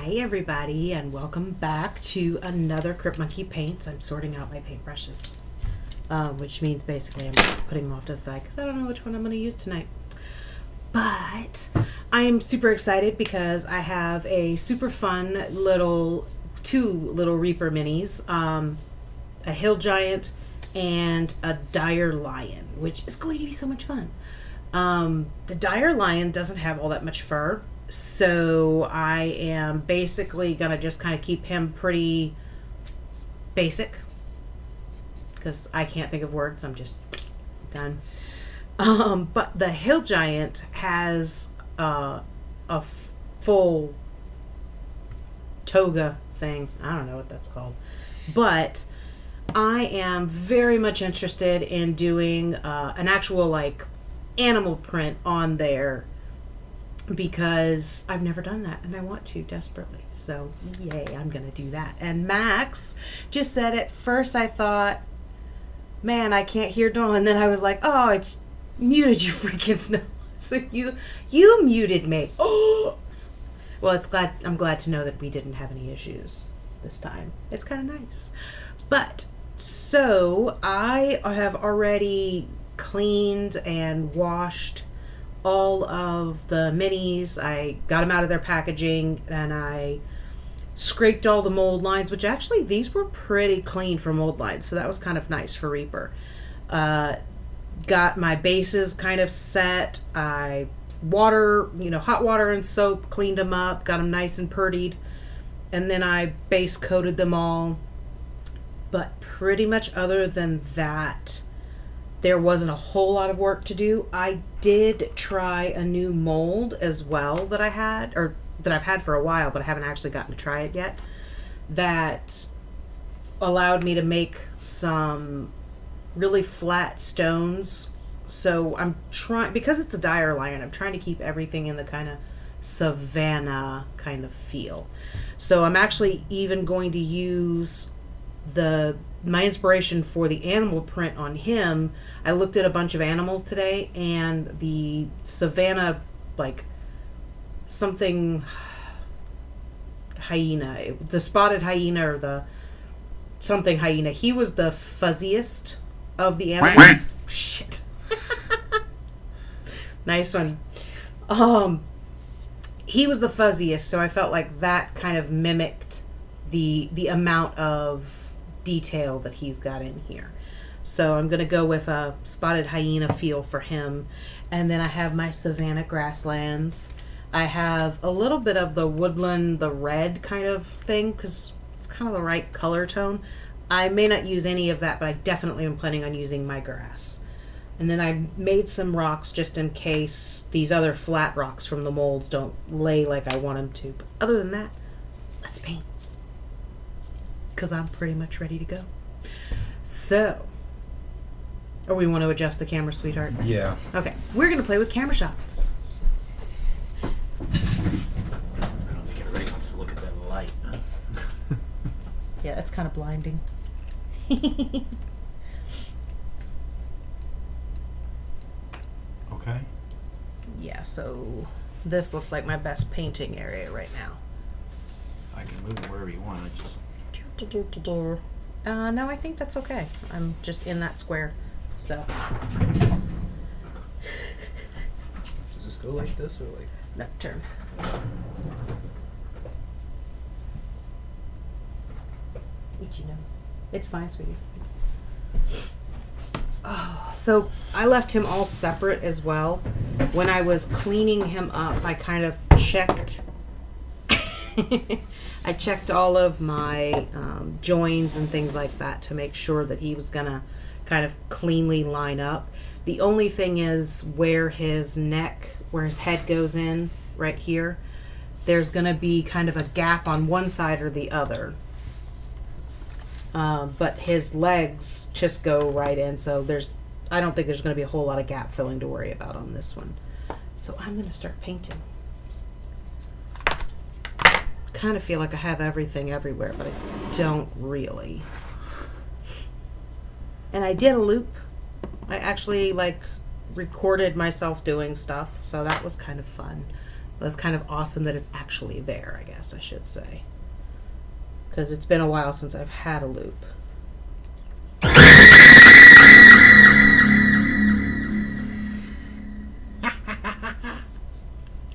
Hi everybody, and welcome back to another Crypt Monkey Paints. I'm sorting out my paintbrushes, which means basically I'm just putting them off to the side because I don't know which one I'm going to use tonight. But I'm super excited because I have a super fun two little Reaper minis, a Hill Giant and a Dire Lion, which is going to be so much fun. The Dire Lion doesn't have all that much fur, so I am basically going to just kind of keep him pretty basic because I can't think of words. I'm just done. But the Hill Giant has a full toga thing. I don't know what that's called. But I am very much interested in doing an actual animal print on there because I've never done that and I want to desperately. So yay, I'm gonna do that. And Max just said at first I thought, man, I can't hear Dawn, and then I was like, oh, it's muted, you freaking snow. So you muted me. Oh, well, I'm glad to know that we didn't have any issues this time. It's kind of nice. But so I have already cleaned and washed all of the minis. I got them out of their packaging and I scraped all the mold lines, which actually these were pretty clean for mold lines, so that was kind of nice for Reaper. Got my bases kind of set. I hot water and soap, cleaned them up, got them nice and purdied, and then I base coated them all. But pretty much other than that, there wasn't a whole lot of work to do. I did try a new mold as well that I've had for a while, but I haven't actually gotten to try it yet. That allowed me to make some really flat stones. So I'm trying, because it's a Dire Lion, I'm trying to keep everything in the kind of savanna kind of feel. So I'm actually even going to use my inspiration for the animal print on him. I looked at a bunch of animals today, and the savanna, something hyena, the spotted hyena or the something hyena, he was the fuzziest of the animals. Shit. Nice one. He was the fuzziest, so I felt like that kind of mimicked the amount of detail that he's got in here. So I'm going to go with a spotted hyena feel for him. And then I have my savanna grasslands. I have a little bit of the woodland, the red kind of thing, because it's kind of the right color tone. I may not use any of that, but I definitely am planning on using my grass. And then I made some rocks just in case these other flat rocks from the molds don't lay like I want them to. But other than that, let's paint, because I'm pretty much ready to go. So, we want to adjust the camera, sweetheart? Yeah. Okay, we're going to play with camera shots. I don't think everybody wants to look at that light. Yeah, that's kind of blinding. Okay. Yeah, so this looks like my best painting area right now. I can move it wherever you want. I just... No, I think that's okay. I'm just in that square, so. Does this go like this or like? No, turn. Itchy nose. It's fine, sweetie. Oh, so I left him all separate as well. When I was cleaning him up, I kind of checked. I checked all of my joins and things like that to make sure that he was gonna kind of cleanly line up. The only thing is where his head goes in, right here, there's gonna be kind of a gap on one side or the other. But his legs just go right in, so I don't think there's gonna be a whole lot of gap filling to worry about on this one. So I'm gonna start painting. Kind of feel like I have everything everywhere, but I don't really. And I did a loop. I actually recorded myself doing stuff, so that was kind of fun. That's kind of awesome that it's actually there, I guess I should say. Because it's been a while since I've had a loop.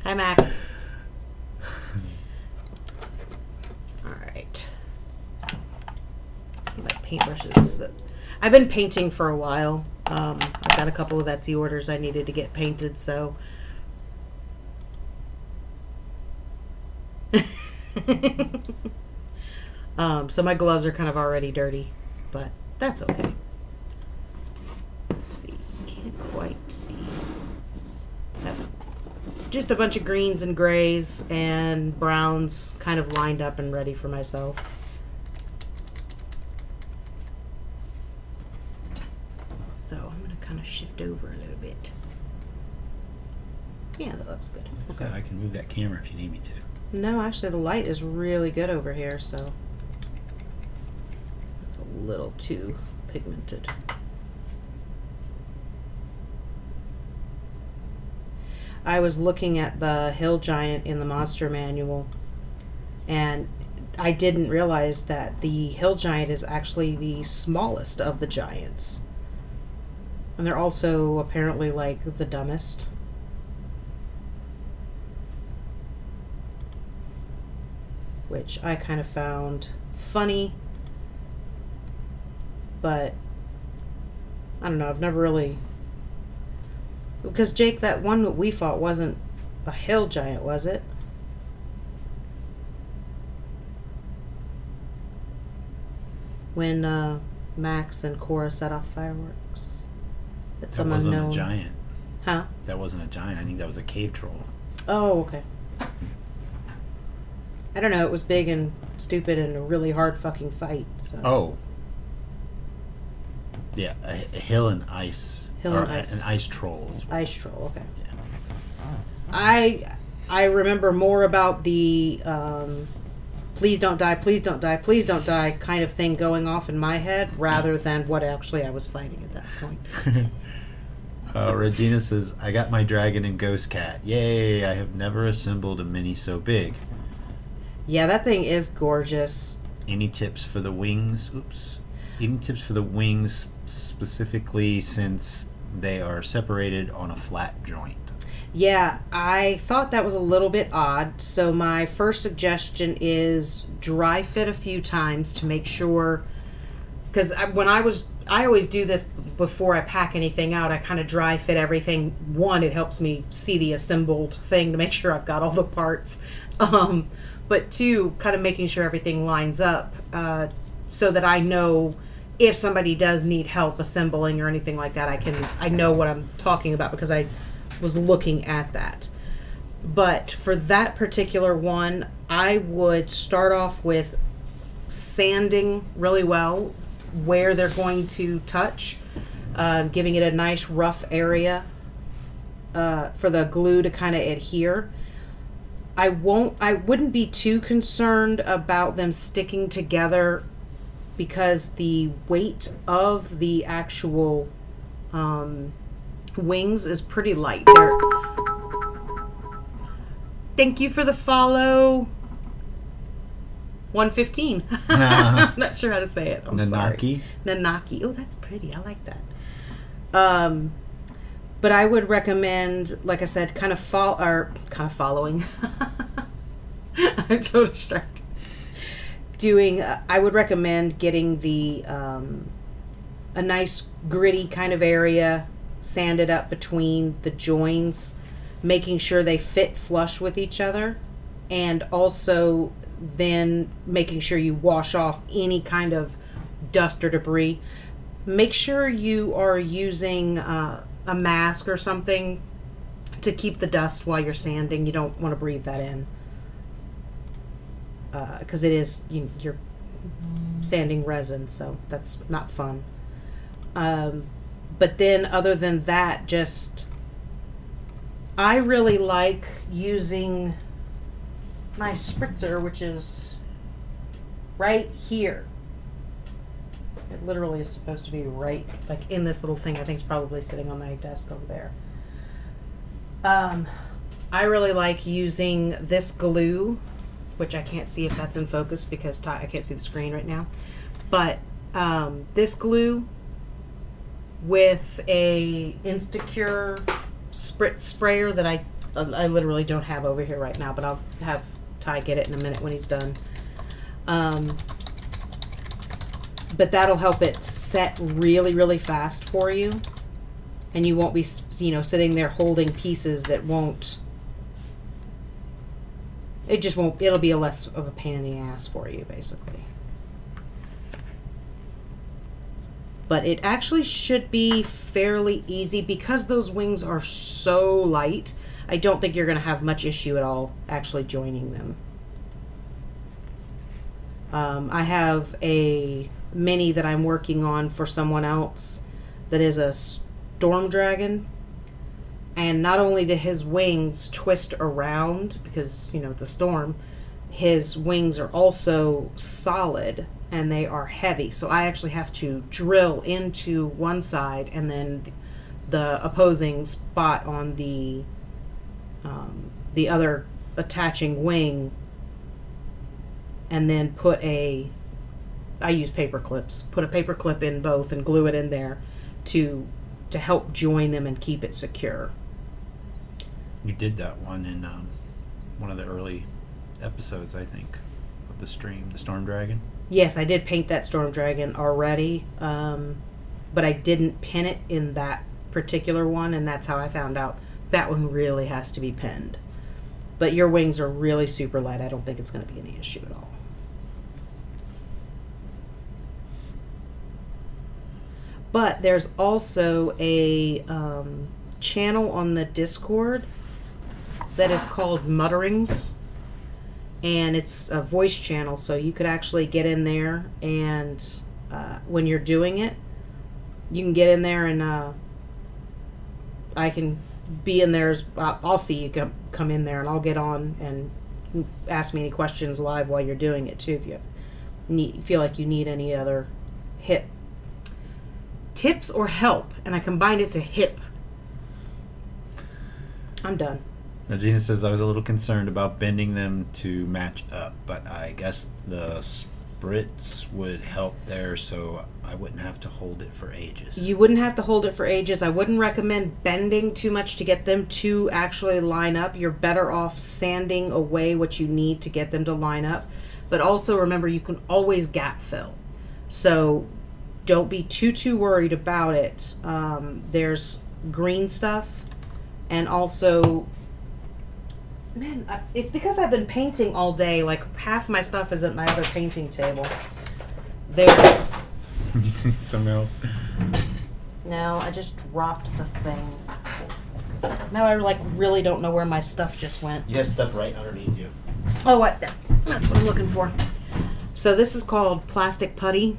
Hi, Max. Alright. My paintbrushes. I've been painting for a while. I've got a couple of Etsy orders I needed to get painted, so... so my gloves are kind of already dirty, but that's okay. Let's see. Can't quite see. Just a bunch of greens and grays and browns kind of lined up and ready for myself. So I'm going to kind of shift over a little bit. Yeah, that looks good. Okay. I can move that camera if you need me to. No, actually the light is really good over here, so that's a little too pigmented. I was looking at the hill giant in the monster manual, and I didn't realize that the hill giant is actually the smallest of the giants. And they're also apparently like the dumbest. Which I kind of found funny, but I don't know, I've never really, because Jake, that one that we fought wasn't a hill giant, was it? When Max and Cora set off fireworks. That wasn't a giant. Huh? That wasn't a giant. I think that was a cave troll. Oh, okay. I don't know, it was big and stupid and a really hard fucking fight. So. Oh. Yeah, a hill and ice. Hill and ice. An ice troll. Ice troll, okay. Yeah. I remember more about the please don't die, please don't die, please don't die kind of thing going off in my head rather than what actually I was fighting at that point. Regina says, I got my dragon and ghost cat. Yay, I have never assembled a mini so big. Yeah, that thing is gorgeous. Any tips for the wings? Oops. Any tips for the wings specifically since they are separated on a flat joint? Yeah, I thought that was a little bit odd. So my first suggestion is dry fit a few times to make sure, because I always do this before I pack anything out. I kind of dry fit everything. One, it helps me see the assembled thing to make sure I've got all the parts. But two, kind of making sure everything lines up so that I know if somebody does need help assembling or anything like that, I know what I'm talking about because I was looking at that. But for that particular one, I would start off with sanding really well where they're going to touch, giving it a nice rough area for the glue to kind of adhere. I wouldn't be too concerned about them sticking together because the weight of the actual wings is pretty light. Thank you for the follow. 115. I'm not sure how to say it. I'm Nanaki? sorry. Nanaki. Oh, that's pretty. I like that. But I would recommend, like I said, kind of following. I'm so distracted. I would recommend getting the a nice gritty kind of area sanded up between the joins, making sure they fit flush with each other, and also then making sure you wash off any kind of dust or debris. Make sure you are using a mask or something to keep the dust while you're sanding. You don't want to breathe that in because it is you're sanding resin, so that's not fun. But then other than that, just I really like using my spritzer, which is right here. It literally is supposed to be right, like in this little thing. I think it's probably sitting on my desk over there. I really like using this glue, which I can't see if that's in focus because I can't see the screen right now. But this glue with a Instacure spritz sprayer that I literally don't have over here right now, but I'll have Ty get it in a minute when he's done. But that'll help it set really, really fast for you. And you won't be, sitting there holding pieces that won't, it'll be less of a pain in the ass for you, basically. But it actually should be fairly easy because those wings are so light. I don't think you're going to have much issue at all actually joining them. I have a mini that I'm working on for someone else that is a storm dragon. And not only do his wings twist around because, it's a storm, his wings are also solid and they are heavy. So I actually have to drill into one side and then the opposing spot on the other attaching wing, and then I use paper clips, put a paper clip in both and glue it in there to help join them and keep it secure. You did that one in one of the early episodes, I think, of the stream, the Storm Dragon. Yes, I did paint that Storm Dragon already, but I didn't pin it in that particular one, and that's how I found out that one really has to be pinned. But your wings are really super light. I don't think it's going to be any issue at all. But there's also a channel on the Discord that is called Mutterings. And it's a voice channel, so you could actually get in there and when you're doing it, you can get in there and I can be in there. I'll see you come in there and I'll get on and ask me any questions live while you're doing it too if you feel like you need any other tips or help. And I combined it to hip. I'm done. Now, Gina says, I was a little concerned about bending them to match up, but I guess the spritz would help there so I wouldn't have to hold it for ages. You wouldn't have to hold it for ages. I wouldn't recommend bending too much to get them to actually line up. You're better off sanding away what you need to get them to line up. But also remember, you can always gap fill. So don't be too worried about it. There's green stuff, and also... Man, it's because I've been painting all day. Like, half my stuff is at my other painting table. There. Some help. No, I just dropped the thing. Now I, really don't know where my stuff just went. You have stuff right underneath you. Oh, that's what I'm looking for. So this is called plastic putty.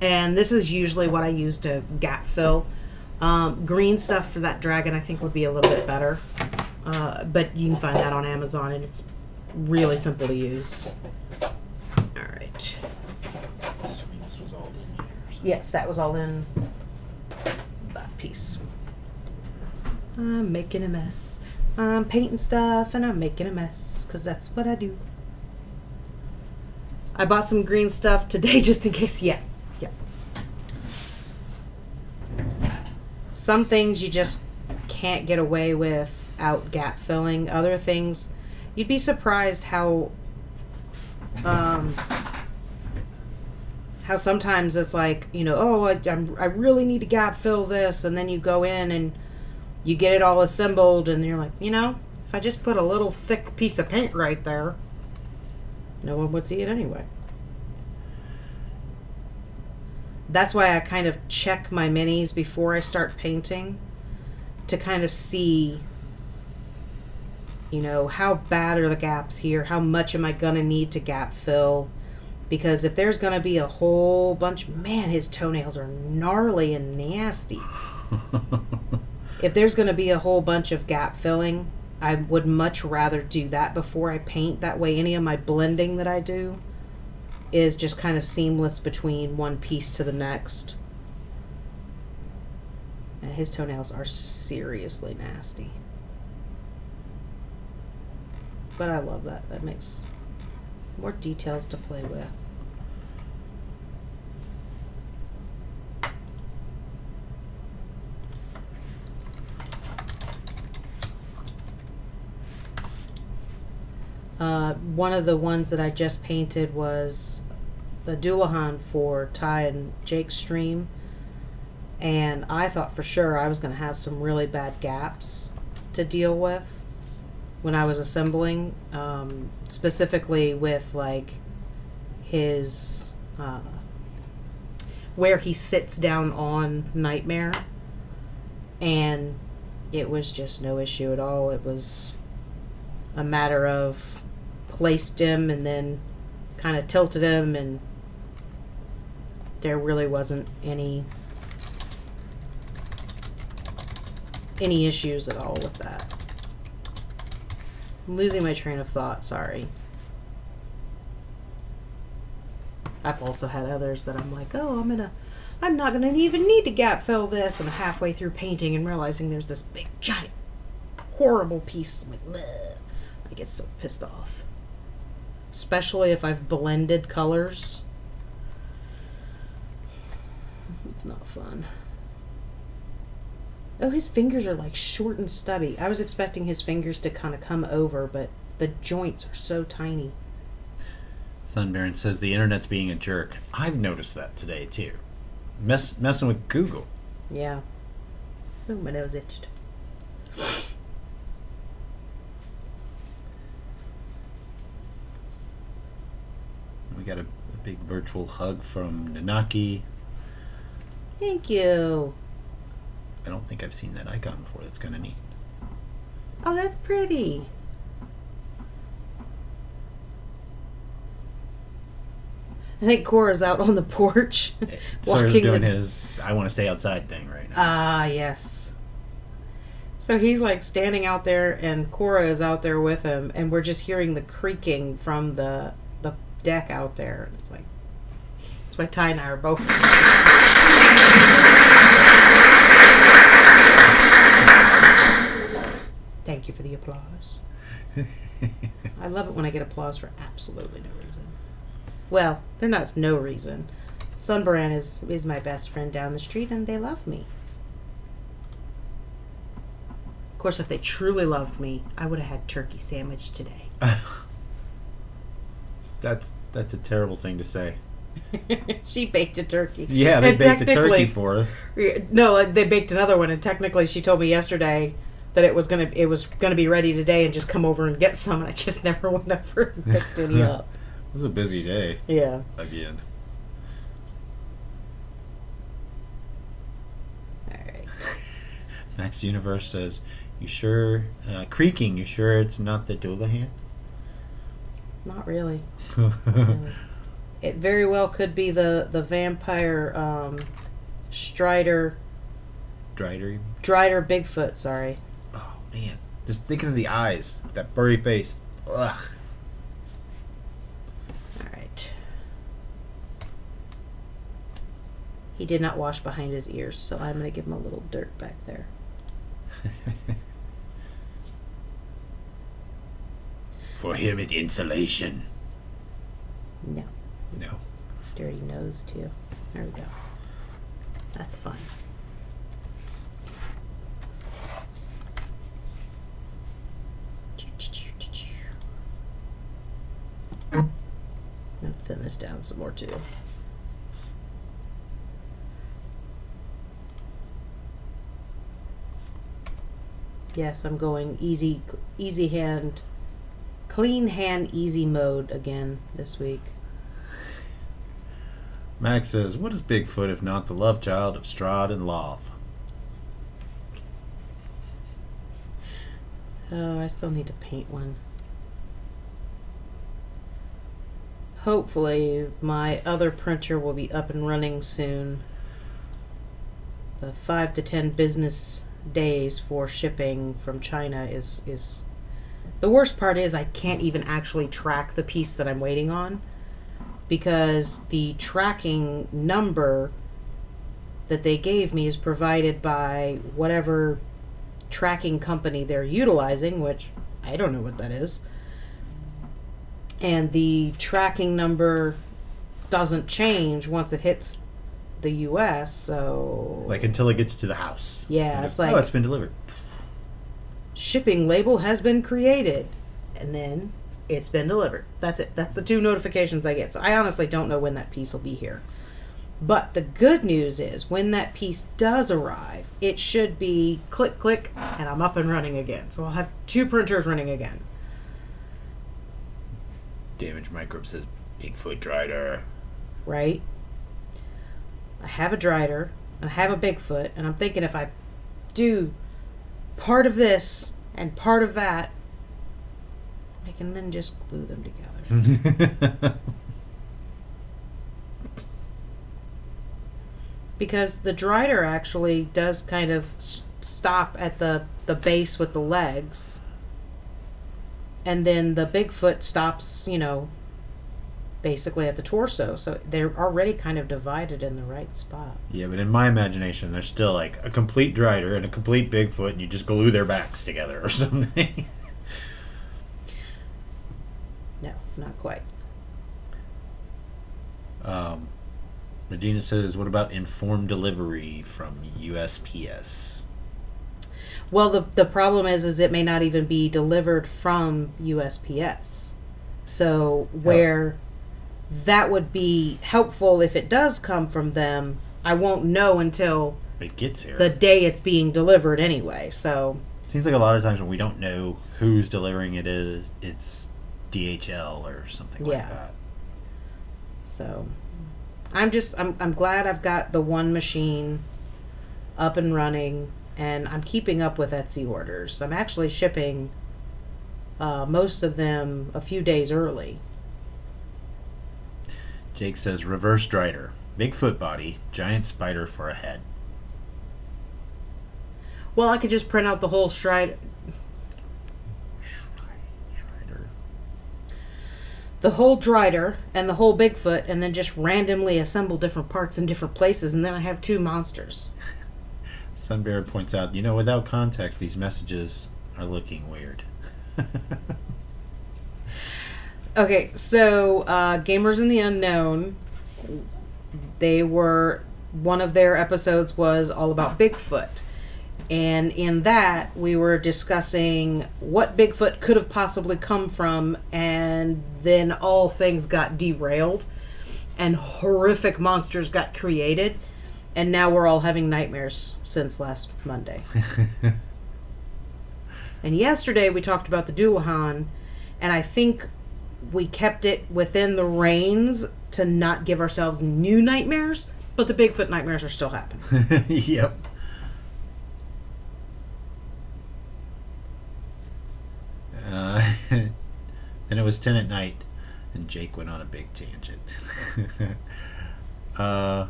And this is usually what I use to gap fill. Green stuff for that dragon I think would be a little bit better. But you can find that on Amazon, and it's really simple to use. All right. Assuming this was all in here. So. Yes, that was all in that piece. I'm making a mess. I'm painting stuff, and I'm making a mess, because that's what I do. I bought some green stuff today just in case. Yeah. Some things you just can't get away with out gap filling. Other things, you'd be surprised how sometimes it's like, I really need to gap fill this, and then you go in and you get it all assembled and you're like, if I just put a little thick piece of paint right there, no one would see it anyway. That's why I kind of check my minis before I start painting to kind of see, how bad are the gaps here? How much am I going to need to gap fill? Because if there's going to be a whole bunch... Man, his toenails are gnarly and nasty. If there's going to be a whole bunch of gap filling, I would much rather do that before I paint. That way any of my blending that I do is just kind of seamless between one piece to the next. And his toenails are seriously nasty. But I love that. That makes more details to play with. One of the ones that I just painted was the Doulahan for Ty and Jake's stream. And I thought for sure I was going to have some really bad gaps to deal with when I was assembling, specifically with like his where he sits down on Nightmare, and it was just no issue at all. It was a matter of placed him and then kind of tilted him, and there really wasn't any issues at all with that. I'm losing my train of thought, sorry. I've also had others that I'm like, oh, I'm not gonna even need to gap fill this, and halfway through painting and realizing there's this big giant horrible piece. I'm like, bleh. I get so pissed off. Especially if I've blended colors. It's not fun. Oh, his fingers are like short and stubby. I was expecting his fingers to kind of come over, but the joints are so tiny. Sunbaron says the internet's being a jerk. I've noticed that today too. Messing with Google. Yeah. Oh, my nose itched. We got a big virtual hug from Nanaki. Thank you. I don't think I've seen that icon before. That's kind of neat. Oh, that's pretty. I think Cora's out on the porch. Sora's doing his I want to stay outside thing right now. Ah, yes. So he's like standing out there, and Cora is out there with him, and we're just hearing the creaking from the deck out there. It's like, that's why Ty and I are both. Thank you for the applause. I love it when I get applause for absolutely no reason. Well, they're not no reason. Sunbaran is my best friend down the street, and they love me. Of course, if they truly loved me, I would have had turkey sandwich today. That's a terrible thing to say. She baked a turkey. Yeah, they baked a turkey for us. No, they baked another one, and technically, she told me yesterday that it was gonna be ready today, and just come over and get some. And I just never went over and picked any up. It was a busy day. Yeah. Again. All right. Max Universe says, "You sure creaking? You sure it's not the Doulahan?" Not really. Really. It very well could be the vampire Strider Bigfoot, sorry. Oh man. Just thinking of the eyes. That furry face. Ugh. Alright. He did not wash behind his ears, so I'm gonna give him a little dirt back there. For him, it's insulation. No. No. Dirty nose, too. There we go. That's fine. I'm going to thin this down some more, too. Yes, I'm going easy hand, clean hand, easy mode again this week. Max says, "What is Bigfoot if not the love child of Strahd and Loth?" Oh, I still need to paint one. Hopefully, my other printer will be up and running soon. The 5 to 10 business days for shipping from China is the worst part is I can't even actually track the piece that I'm waiting on, because the tracking number that they gave me is provided by whatever tracking company they're utilizing, which I don't know what that is. And the tracking number doesn't change once it hits the U.S., so... Like, until it gets to the house. Yeah, it's like... Oh, it's been delivered. Shipping label has been created. And then it's been delivered. That's it. That's the 2 notifications I get. So I honestly don't know when that piece will be here. But the good news is, when that piece does arrive, it should be click, click, and I'm up and running again. So I'll have 2 printers running again. Damage Microbe says Bigfoot Drider. Right? I have a Drider, and I have a Bigfoot, and I'm thinking if I do part of this and part of that, I can then just glue them together. Because the Drider actually does kind of stop at the base with the legs. And then the Bigfoot stops, basically at the torso. So they're already kind of divided in the right spot. Yeah, but in my imagination, there's still like a complete Drider and a complete Bigfoot, and you just glue their backs together or something. No, not quite. Regina says, what about informed delivery from USPS? Well, the problem is it may not even be delivered from USPS. So where that would be helpful if it does come from them, I won't know until it gets here. The day it's being delivered anyway. So seems like a lot of times when we don't know who's delivering it's DHL or something like that. So I'm glad I've got the one machine up and running. And I'm keeping up with Etsy orders. I'm actually shipping most of them a few days early. Jake says, reverse Drider. Bigfoot body, giant spider for a head. Well, I could just print out the whole Strider. The whole Drider and the whole Bigfoot, and then just randomly assemble different parts in different places, and then I have 2 monsters. Sunbear points out, without context, these messages are looking weird. Okay, so Gamers in the Unknown, one of their episodes was all about Bigfoot. And in that, we were discussing what Bigfoot could have possibly come from, and then all things got derailed, and horrific monsters got created. And now we're all having nightmares since last Monday. And yesterday we talked about the Doulahan, and I think we kept it within the reins to not give ourselves new nightmares, but the Bigfoot nightmares are still happening. Yep. Then it was 10 at night, and Jake went on a big tangent. I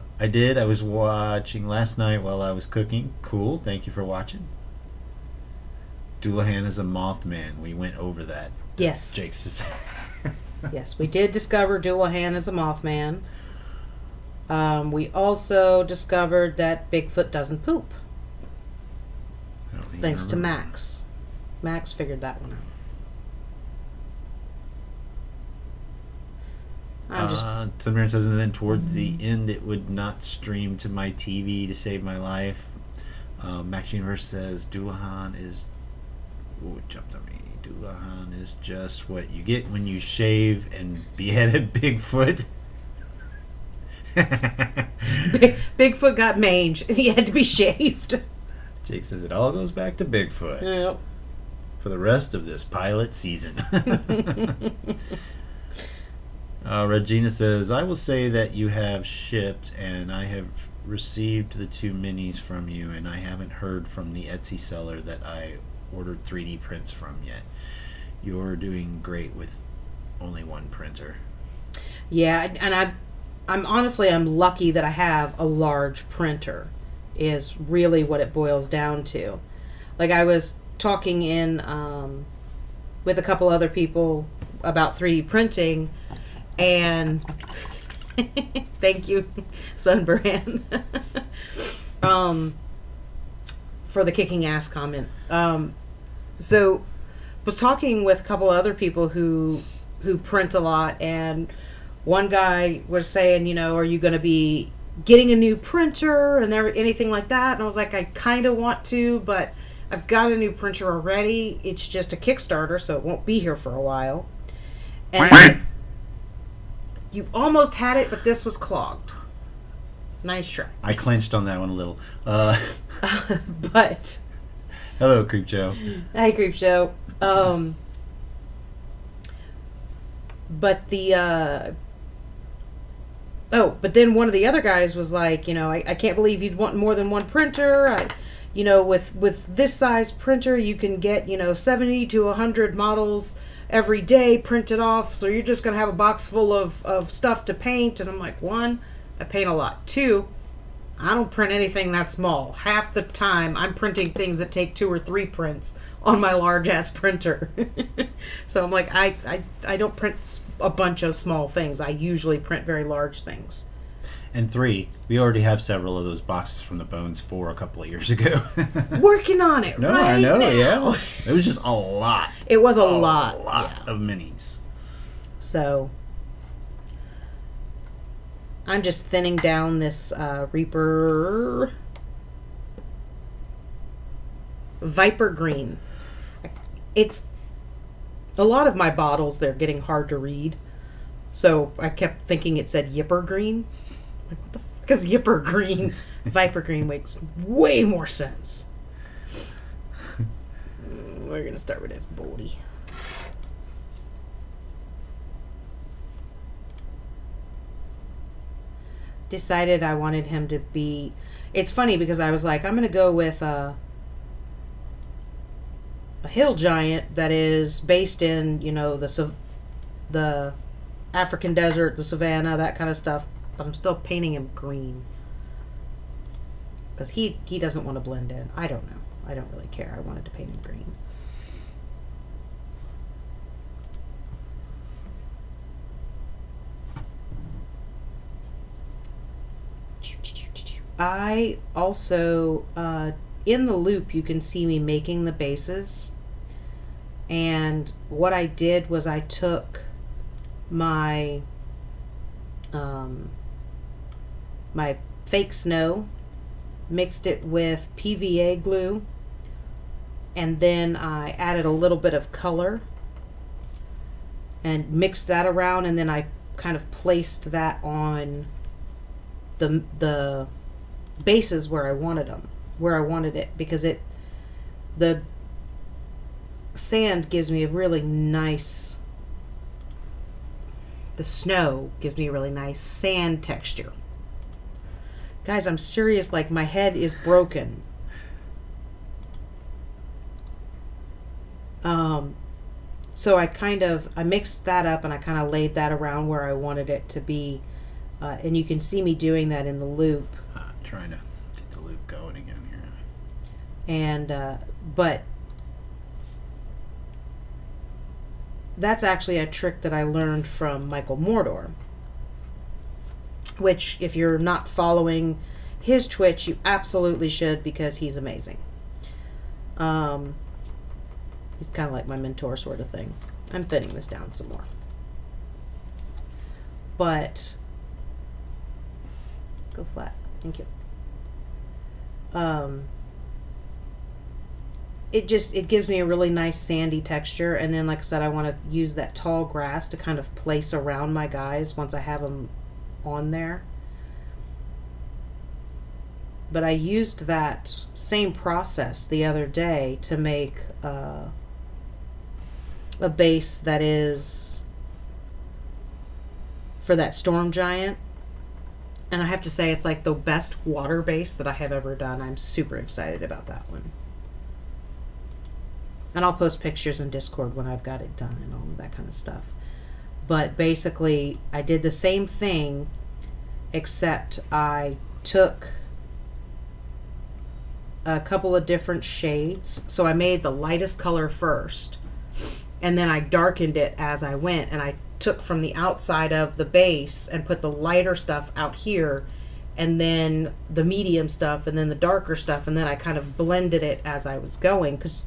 was watching last night while I was cooking. Cool, thank you for watching. Doulahan is a Mothman. We went over that. Yes. Jake says. Yes, we did discover Doulahan is a Mothman. We also discovered that Bigfoot doesn't poop. Thanks to Max. Max figured that one out. Sunbear says, and then towards the end, it would not stream to my TV to save my life. Max Universe says, Doulahan is... Oh, it jumped on me. Doulahan is just what you get when you shave and behead a Bigfoot. Bigfoot got mange, and he had to be shaved. Jake says, it all goes back to Bigfoot. Yep. For the rest of this pilot season. Regina says, I will say that you have shipped, and I have received the 2 minis from you, and I haven't heard from the Etsy seller that I ordered 3D prints from yet. You're doing great with only 1 printer. Yeah, and I'm lucky that I have a large printer, is really what it boils down to. Like, I was talking with a couple other people about 3D printing, and thank you, Sunbrand, for the kicking ass comment. So was talking with a couple other people who who print a lot, and one guy was saying, are you going to be getting a new printer and anything like that? And I was like, I kind of want to, but I've got a new printer already. It's just a Kickstarter, so it won't be here for a while. And you almost had it, but this was clogged. Nice try. I clenched on that one a little. But hello, Creep Show. Hi, Creep Show. But but then one of the other guys was like, I can't believe you'd want more than one printer. With this size printer, you can get, 70 to 100 models every day printed off. So you're just going to have a box full of stuff to paint. And I'm like, one, I paint a lot. Two, I don't print anything that small. Half the time, I'm printing things that take 2 or 3 prints on my large-ass printer. So I'm like, I don't print a bunch of small things. I usually print very large things. And 3, we already have several of those boxes from the Bones 4 a couple of years ago. Working on it right I know, now. yeah. It was just a lot. It was a lot. A lot of minis. So I'm just thinning down this Reaper Viper Green. It's a lot of my bottles, they're getting hard to read. So I kept thinking it said Yipper Green. Like, what the fuck is Yipper Green? Viper Green makes way more sense. We're going to start with this Bodie. Decided I wanted him to be... It's funny because I was like, I'm going to go with a hill giant that is based in, the African desert, the savannah, that kind of stuff. But I'm still painting him green. Because he doesn't want to blend in. I don't know. I don't really care. I wanted to paint him green. I also, in the loop, you can see me making the bases. And what I did was I took my my fake snow, mixed it with PVA glue, and then I added a little bit of color and mixed that around, and then I kind of placed that on the bases where I wanted it, because the sand gives me a really nice, the snow gives me a really nice sand texture. Guys, I'm serious, like my head is broken. So I mixed that up and I kind of laid that around where I wanted it to be. And you can see me doing that in the loop. Trying to get the loop going again here. And, but that's actually a trick that I learned from Michael Mordor. Which, if you're not following his Twitch, you absolutely should, because he's amazing. He's kind of like my mentor sort of thing. I'm thinning this down some more. But, go flat. Thank you. It gives me a really nice sandy texture, and then like I said, I want to use that tall grass to kind of place around my guys once I have them on there. But I used that same process the other day to make a base that is for that storm giant. And I have to say, it's like the best water base that I have ever done. I'm super excited about that one. And I'll post pictures in Discord when I've got it done and all of that kind of stuff. But basically, I did the same thing, except I took a couple of different shades. So I made the lightest color first, and then I darkened it as I went, and I took from the outside of the base and put the lighter stuff out here, and then the medium stuff, and then the darker stuff, and then I kind of blended it as I was going, because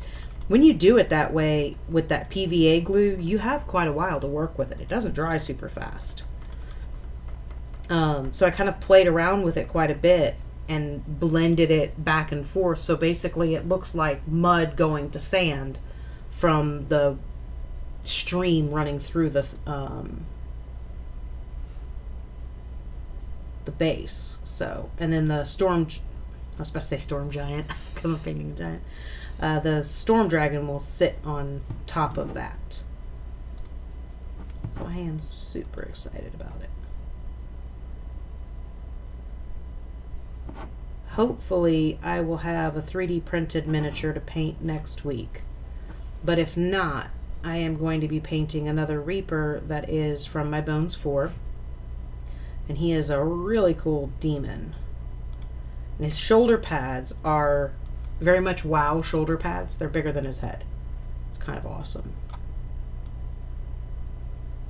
when you do it that way with that PVA glue, you have quite a while to work with it. It doesn't dry super fast. So I kind of played around with it quite a bit and blended it back and forth. So basically it looks like mud going to sand from the stream running through the base. So, and then the storm, I was about to say storm giant because I'm painting a giant. The storm dragon will sit on top of that. So I am super excited about it. Hopefully I will have a 3D printed miniature to paint next week. But if not, I am going to be painting another Reaper that is from my Bones 4. And he is a really cool demon. And his shoulder pads are very much WoW shoulder pads. They're bigger than his head. It's kind of awesome.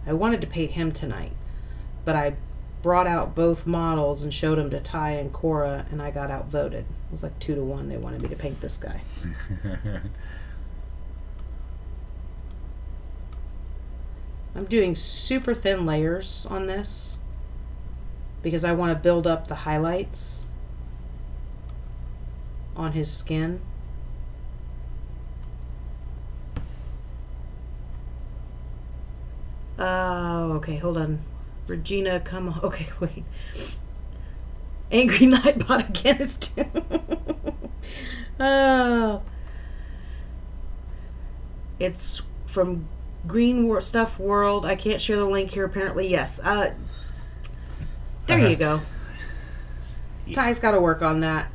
I wanted to paint him tonight, but I brought out both models and showed them to Ty and Cora, and I got outvoted. It was like 2-1. They wanted me to paint this guy. I'm doing super thin layers on this because I want to build up the highlights on his skin. Oh, okay, hold on. Regina, come on. Okay, wait. Angry Nightbot against him. Oh. It's from Stuff World. I can't share the link here, apparently. Yes. There you go. Yeah. Ty's got to work on that.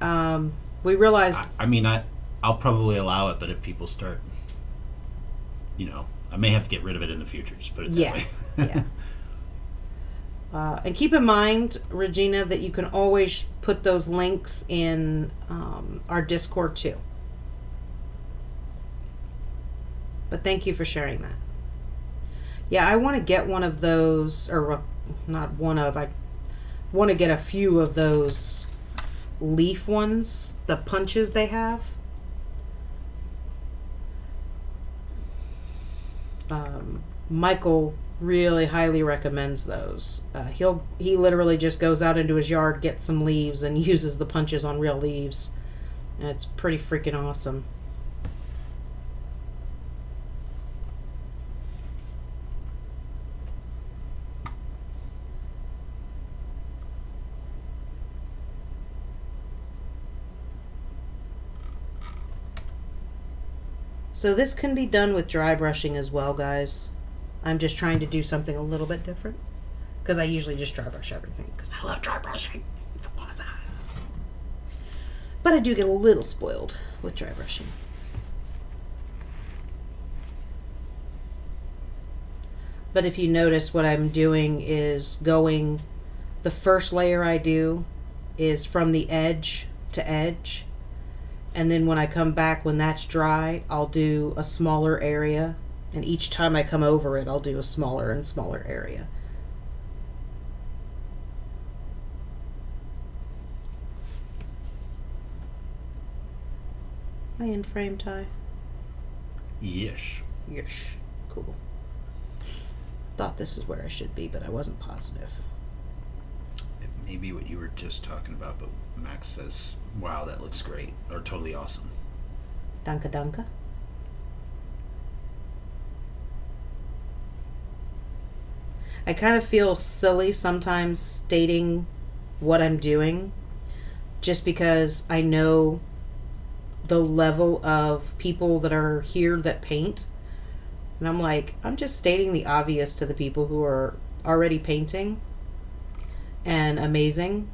We realized... I mean, I'll probably allow it, but if people start... I may have to get rid of it in the future. Just put it that way. Yeah. And keep in mind, Regina, that you can always put those links in our Discord too. But thank you for sharing that. Yeah, I want to get one of those, or not one of, I want to get a few of those leaf ones, the punches they have. Michael really highly recommends those. He literally just goes out into his yard, gets some leaves, and uses the punches on real leaves. And it's pretty freaking awesome. So this can be done with dry brushing as well, guys. I'm just trying to do something a little bit different because I usually just dry brush everything because I love dry brushing. It's awesome. But I do get a little spoiled with dry brushing. But if you notice, what I'm doing is going, the first layer I do is from the edge to edge. And then when I come back, when that's dry, I'll do a smaller area. And each time I come over it, I'll do a smaller and smaller area. Am I in frame, Ty? Yes. Yes. Cool. Thought this is where I should be, but I wasn't positive. It may be what you were just talking about, but Max says, wow, that looks great, or totally awesome. Danka danka. I kind of feel silly sometimes stating what I'm doing just because I know the level of people that are here that paint. And I'm like, I'm just stating the obvious to the people who are already painting and amazing.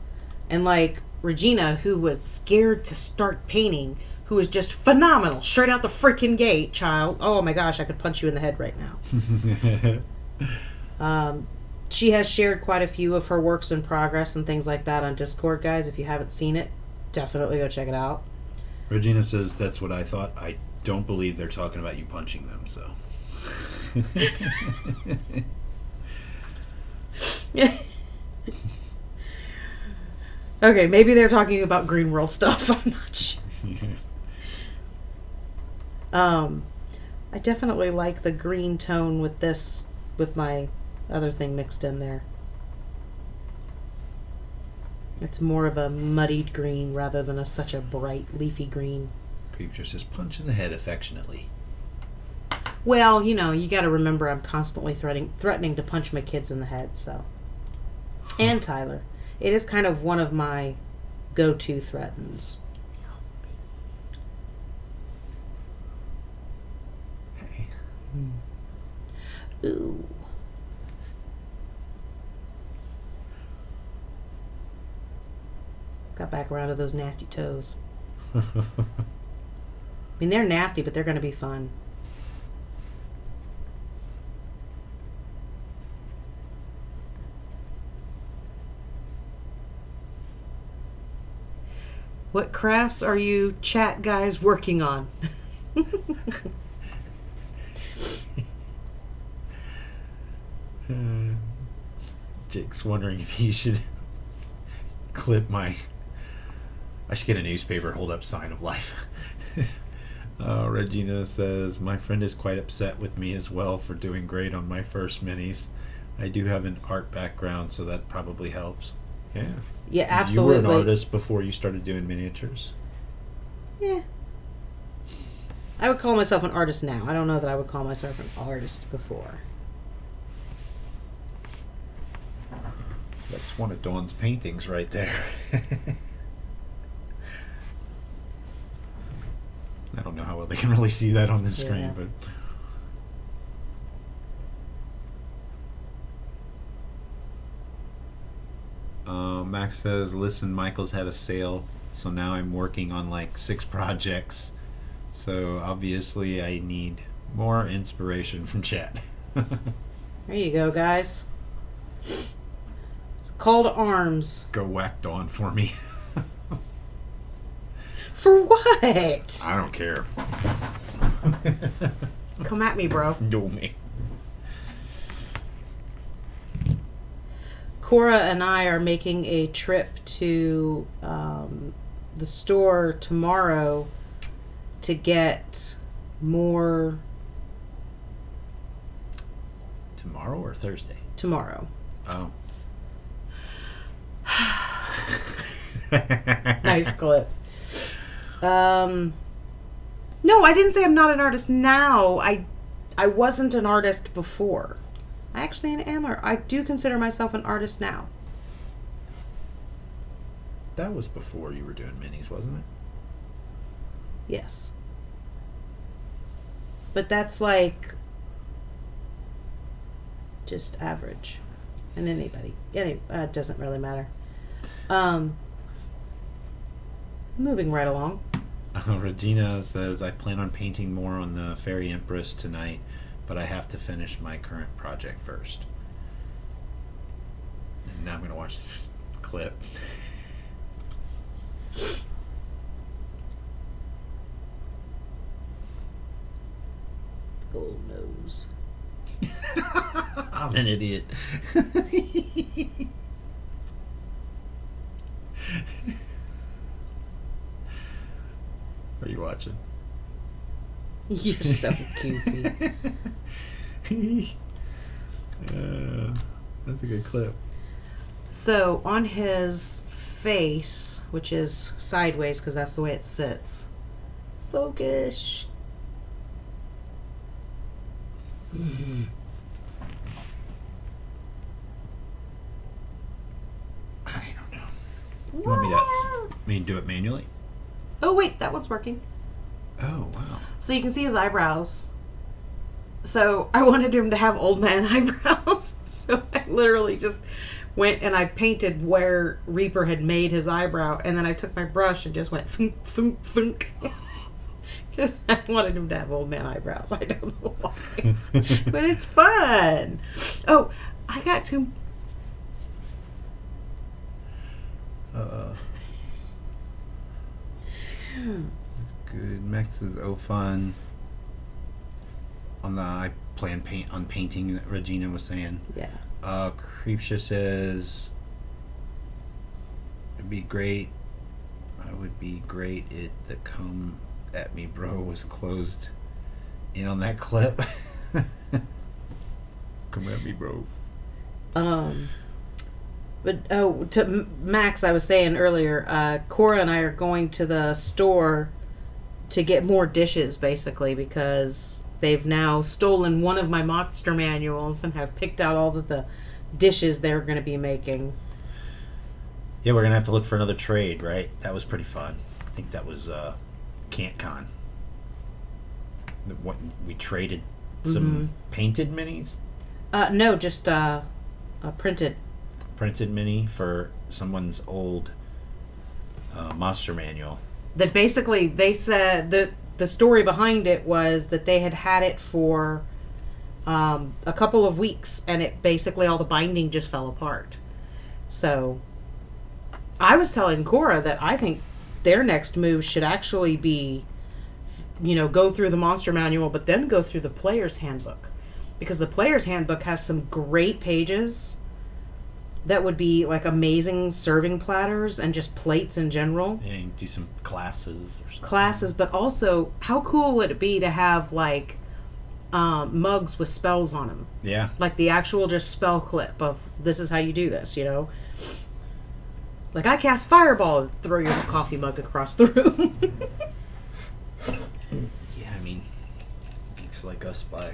And like Regina, who was scared to start painting, who is just phenomenal, straight out the freaking gate, child. Oh my gosh, I could punch you in the head right now. She has shared quite a few of her works in progress and things like that on Discord, guys. If you haven't seen it, definitely go check it out. Regina says, that's what I thought. I don't believe they're talking about you punching them, so... Okay, maybe they're talking about Green World stuff. I'm not sure. I definitely like the green tone with this, with my other thing mixed in there. It's more of a muddied green rather than such a bright leafy green. Creep just says punch in the head affectionately. Well, you know, you got to remember I'm constantly threatening to punch my kids in the head, so. And Tyler. It is kind of one of my go-to threatens. Hey. Ooh. Got back around to those nasty toes. I mean, they're nasty, but they're going to be fun. What crafts are you chat guys working on? Jake's wondering if he should clip my... I should get a newspaper hold up sign of life. Regina says, my friend is quite upset with me as well for doing great on my first minis. I do have an art background, so that probably helps. Yeah. Yeah, absolutely. You were an artist before you started doing miniatures. Yeah. I would call myself an artist now. I don't know that I would call myself an artist before. That's one of Dawn's paintings right there. I don't know how well they can really see that on the screen, Yeah. but... Max says, listen, Michael's had a sale, so now I'm working on like 6 projects. So obviously I need more inspiration from chat. There you go, guys. It's a call to arms. Go whack Dawn for me. For what? I don't care. Come at me, bro. No, me. Cora and I are making a trip to the store tomorrow to get more. Tomorrow or Thursday? Tomorrow. Oh. Nice clip. No, I didn't say I'm not an artist now. I wasn't an artist before. I actually am. I do consider myself an artist now. That was before you were doing minis, wasn't it? Yes. But that's like just average. And anybody. It doesn't really matter. Moving right along. Regina says, I plan on painting more on the Fairy Empress tonight, but I have to finish my current project first. And now I'm going to watch this clip. Gold nose. I'm an idiot. Are you watching? You're so goofy. That's a good clip. So on his face, which is sideways because that's the way it sits. Focus. Mm-hmm. I don't know. You want me to do it manually? Oh wait, that one's working. Oh, wow. So you can see his eyebrows. So I wanted him to have old man eyebrows. So I literally just went and I painted where Reaper had made his eyebrow. And then I took my brush and just went thunk, thunk, thunk. Because I wanted him to have old man eyebrows. I don't know why. But it's fun. Oh, I got to... Good. Max is fun. On the I plan on painting that Regina was saying. Yeah. Creepsha says it'd be great. I would be great. It the come at me bro was closed in on that clip. Come at me, bro. But to Max, I was saying earlier, Cora and I are going to the store to get more dishes, basically, because they've now stolen one of my monster manuals and have picked out all of the dishes they're going to be making. Yeah, we're gonna have to look for another trade, right? That was pretty fun. I think that was Can'tCon. What we traded some painted minis. No, just printed. Printed mini for someone's old monster manual. That basically they said that the story behind it was that they had it for a couple of weeks, and it basically all the binding just fell apart. So I was telling Cora that I think their next move should actually be, go through the monster manual, but then go through the player's handbook, because the player's handbook has some great pages that would be like amazing serving platters and just plates in general. Yeah, you can do some classes or something. Classes, but also how cool would it be to have like mugs with spells on them? Yeah. Like the actual just spell clip of this is how you do this, Like I cast Fireball and throw your coffee mug across the room. Yeah, I mean, geeks like us buy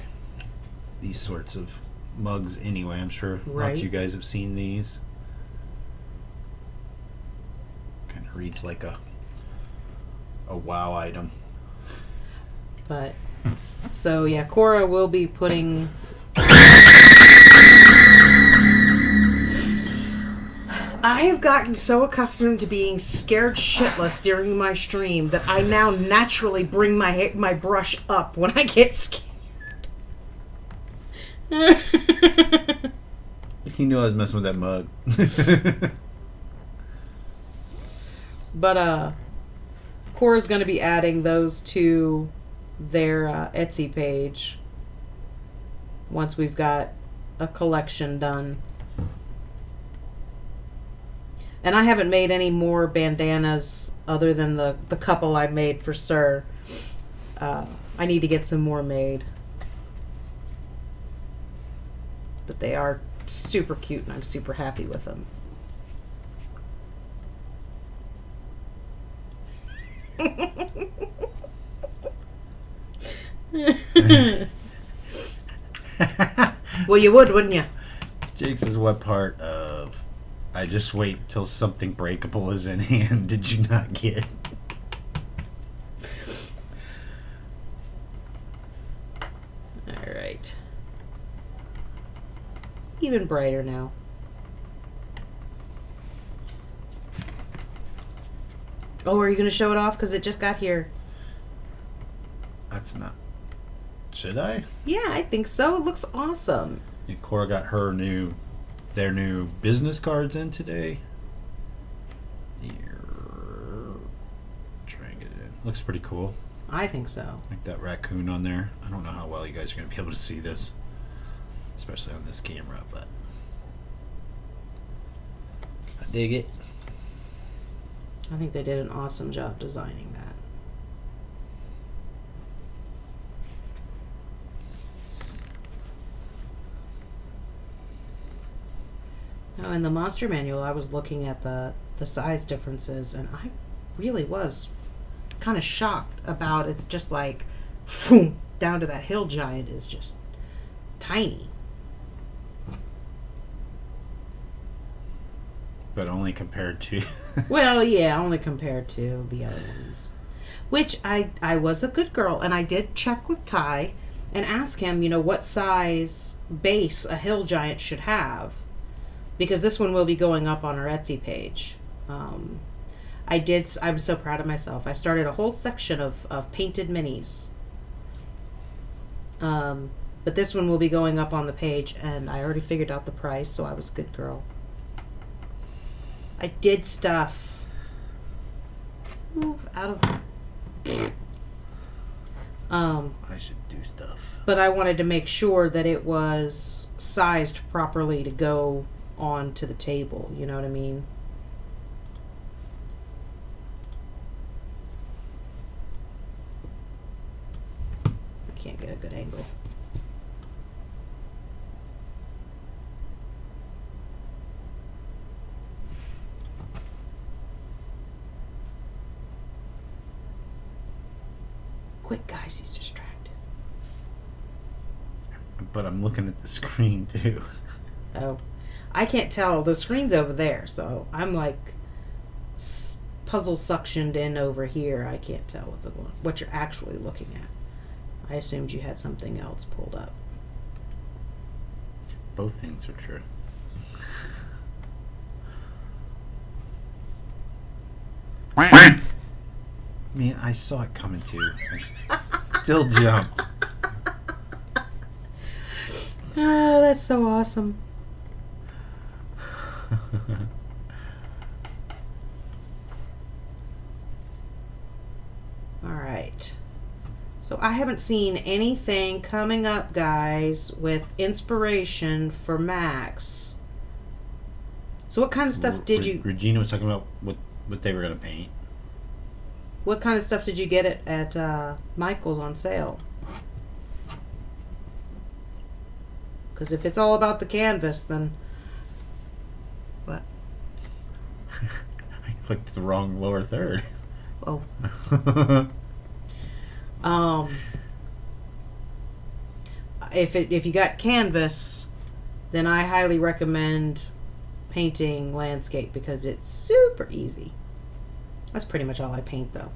these sorts of mugs anyway. I'm sure lots of you guys have seen these. Kind of reads like a WoW item. But so yeah, Cora will be putting. I have gotten so accustomed to being scared shitless during my stream that I now naturally bring my brush up when I get scared. He knew I was messing with that mug. But Cora's going to be adding those to their Etsy page once we've got a collection done. And I haven't made any more bandanas other than the couple I made for Sir. I need to get some more made. But they are super cute and I'm super happy with them. Well, you would, wouldn't you? Jake's is what part of I just wait till something breakable is in hand did you not get? Alright. Even brighter now. Oh, are you going to show it off? Because it just got here. That's not... Should I? Yeah, I think so. It looks awesome. And Cora got their new business cards in today. Here. Try and get it in. Looks pretty cool. I think so. Like that raccoon on there. I don't know how well you guys are going to be able to see this, especially on this camera, but I dig it. I think they did an awesome job designing that. Now, in the monster manual, I was looking at the size differences, and I really was kind of shocked about it's just like, boom, down to that hill giant is just tiny. But only compared to... Well, yeah, only compared to the other ones. Which I was a good girl, and I did check with Ty and ask him, what size base a hill giant should have. Because this one will be going up on our Etsy page. I'm so proud of myself. I started a whole section of painted minis. But this one will be going up on the page, and I already figured out the price, so I was a good girl. I did stuff. Ooh, out of... I should do stuff. But I wanted to make sure that it was sized properly to go onto the table. You know what I mean? I can't get it. quick, guys. He's distracted. But I'm looking at the screen too. Oh, I can't tell. The screen's over there, so I'm like puzzle suctioned in over here. I can't tell what you're actually looking at. I assumed you had something else pulled up. Both things are true. Man, I saw it coming too. I still jumped. Oh, that's so awesome. All right. So I haven't seen anything coming up, guys, with inspiration for Max. So what kind of stuff did you... Regina was talking about what they were going to paint. What kind of stuff did you get at Michael's on sale? Because if it's all about the canvas, then... What? I clicked the wrong lower third. Oh. If you got canvas, then I highly recommend painting landscape because it's super easy. That's pretty much all I paint, though.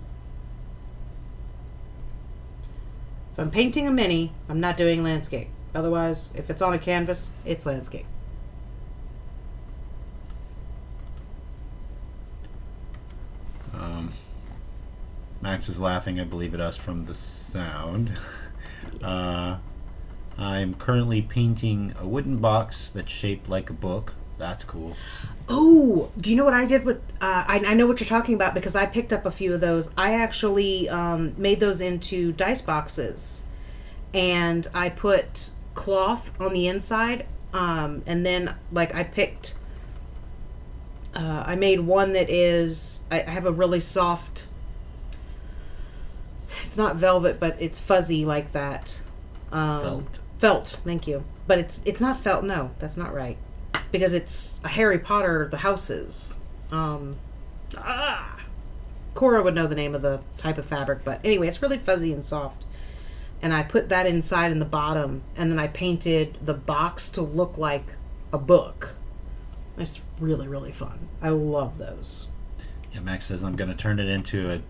If I'm painting a mini, I'm not doing landscape. Otherwise, if it's on a canvas, it's landscape. Max is laughing, I believe, at us from the sound. I'm currently painting a wooden box that's shaped like a book. That's cool. Oh, do you know what I did with... I know what you're talking about because I picked up a few of those. I actually made those into dice boxes. And I put cloth on the inside. And then, like, I picked... I made one that is... I have a really soft... It's not velvet, but it's fuzzy like that. Felt, thank you. But it's not felt. No, that's not right. Because it's a Harry Potter, the houses. Cora would know the name of the type of fabric, but anyway, it's really fuzzy and soft. And I put that inside in the bottom, and then I painted the box to look like a book. It's really, really fun. I love those. Yeah, Max says I'm going to turn it into a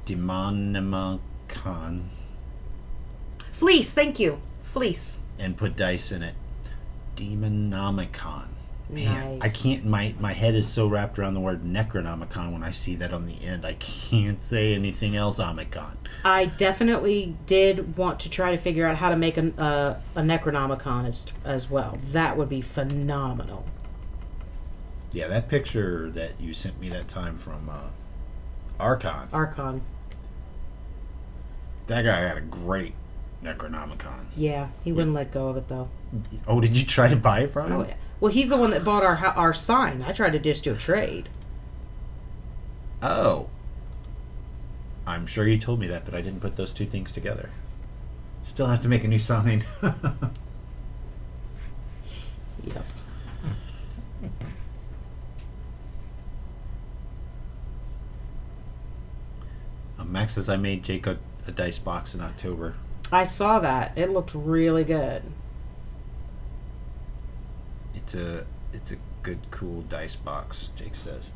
Demonomicon. Fleece, thank you. Fleece. And put dice in it. Demonomicon. Man, Nice. I can't. My head is so wrapped around the word Necronomicon when I see that on the end. I can't say anything else. Omicon. I definitely did want to try to figure out how to make a Necronomicon as well. That would be phenomenal. Yeah, that picture that you sent me that time from Archon. That guy had a great Necronomicon. Yeah, he wouldn't let go of it though. Oh, did you try to buy it from him? Oh, yeah. Well, he's the one that bought our sign. I tried to just do a trade. Oh. I'm sure you told me that, but I didn't put those two things together. Still have to make a new sign. Yep. Max says I made Jake a dice box in October. I saw that. It looked really good. It's a good, cool dice box, Jake says.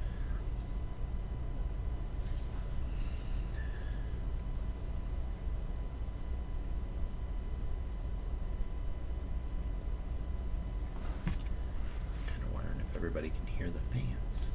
Kind of wondering if everybody can hear the fans.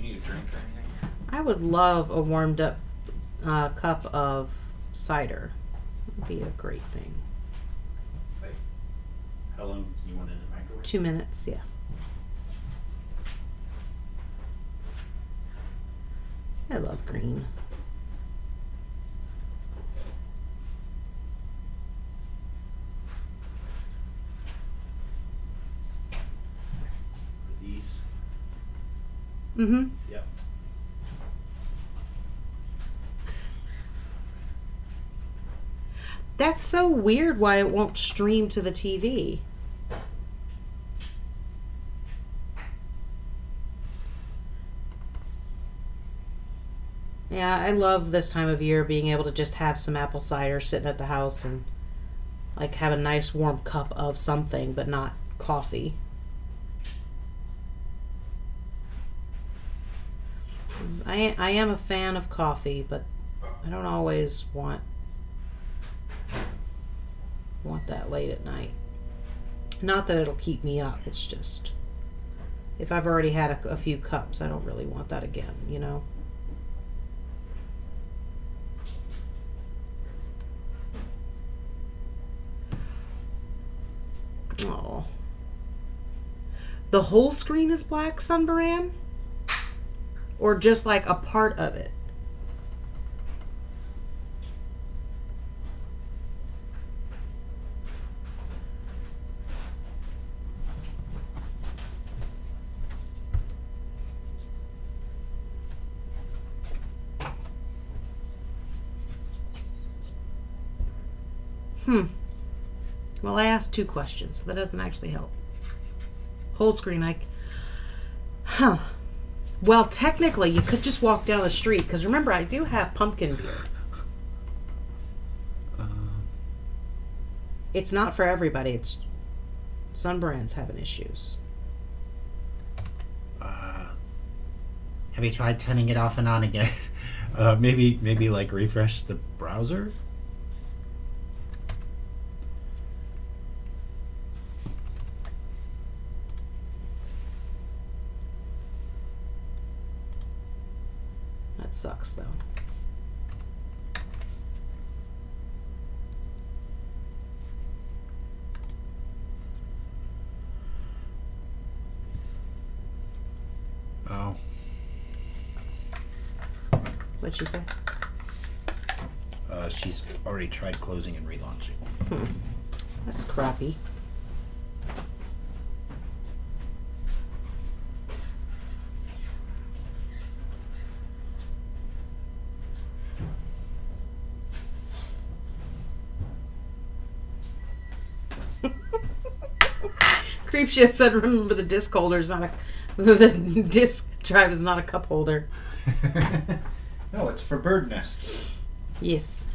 Need a drink or anything? I would love a warmed up cup of cider. Would be a great thing. Wait. How long do you want it in the microwave? 2 minutes, yeah. I love green. These. Mm-hmm. Yep. That's so weird why it won't stream to the TV. Yeah, I love this time of year being able to just have some apple cider sitting at the house and like have a nice warm cup of something, but not coffee. I am a fan of coffee, but I don't always want that late at night. Not that it'll keep me up. It's just if I've already had a few cups, I don't really want that again, you know? Oh. The whole screen is black, Sunbaran? Or just like a part of it? Well, I asked 2 questions, so that doesn't actually help. Whole screen, Well, technically, you could just walk down the street, because remember, I do have pumpkin beer. It's not for everybody. It's Sunbrand's having issues. Have you tried turning it off and on again? maybe like refresh the browser? That sucks, though. Oh. What'd she say? She's already tried closing and relaunching. That's crappy. Creepshow said, remember the disc holder is not the disc drive is not a cup holder. No, it's for bird nests. Yes.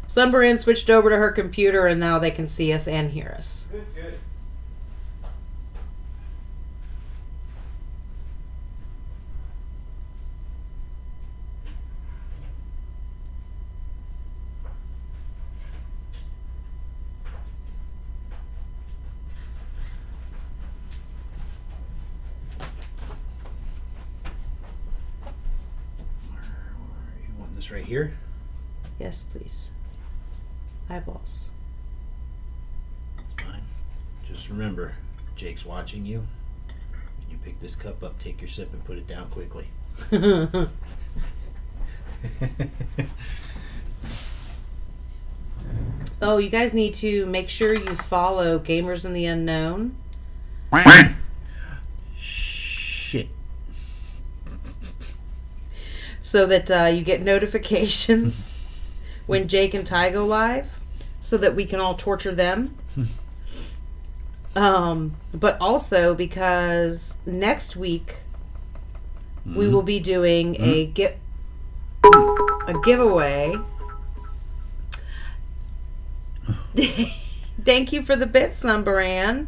Sunburn switched over to her computer and now they can see us and hear us. Good. You want this right here? Yes, please. Eyeballs. Fine. Just remember, Jake's watching you. When you pick this cup up, take your sip and put it down quickly. Oh, you guys need to make sure you follow Gamers in the Unknown. Shit. So that you get notifications when Jake and Ty go live, so that we can all torture them. But also because next week we will be doing a giveaway. Thank you for the bits, Sunbaran.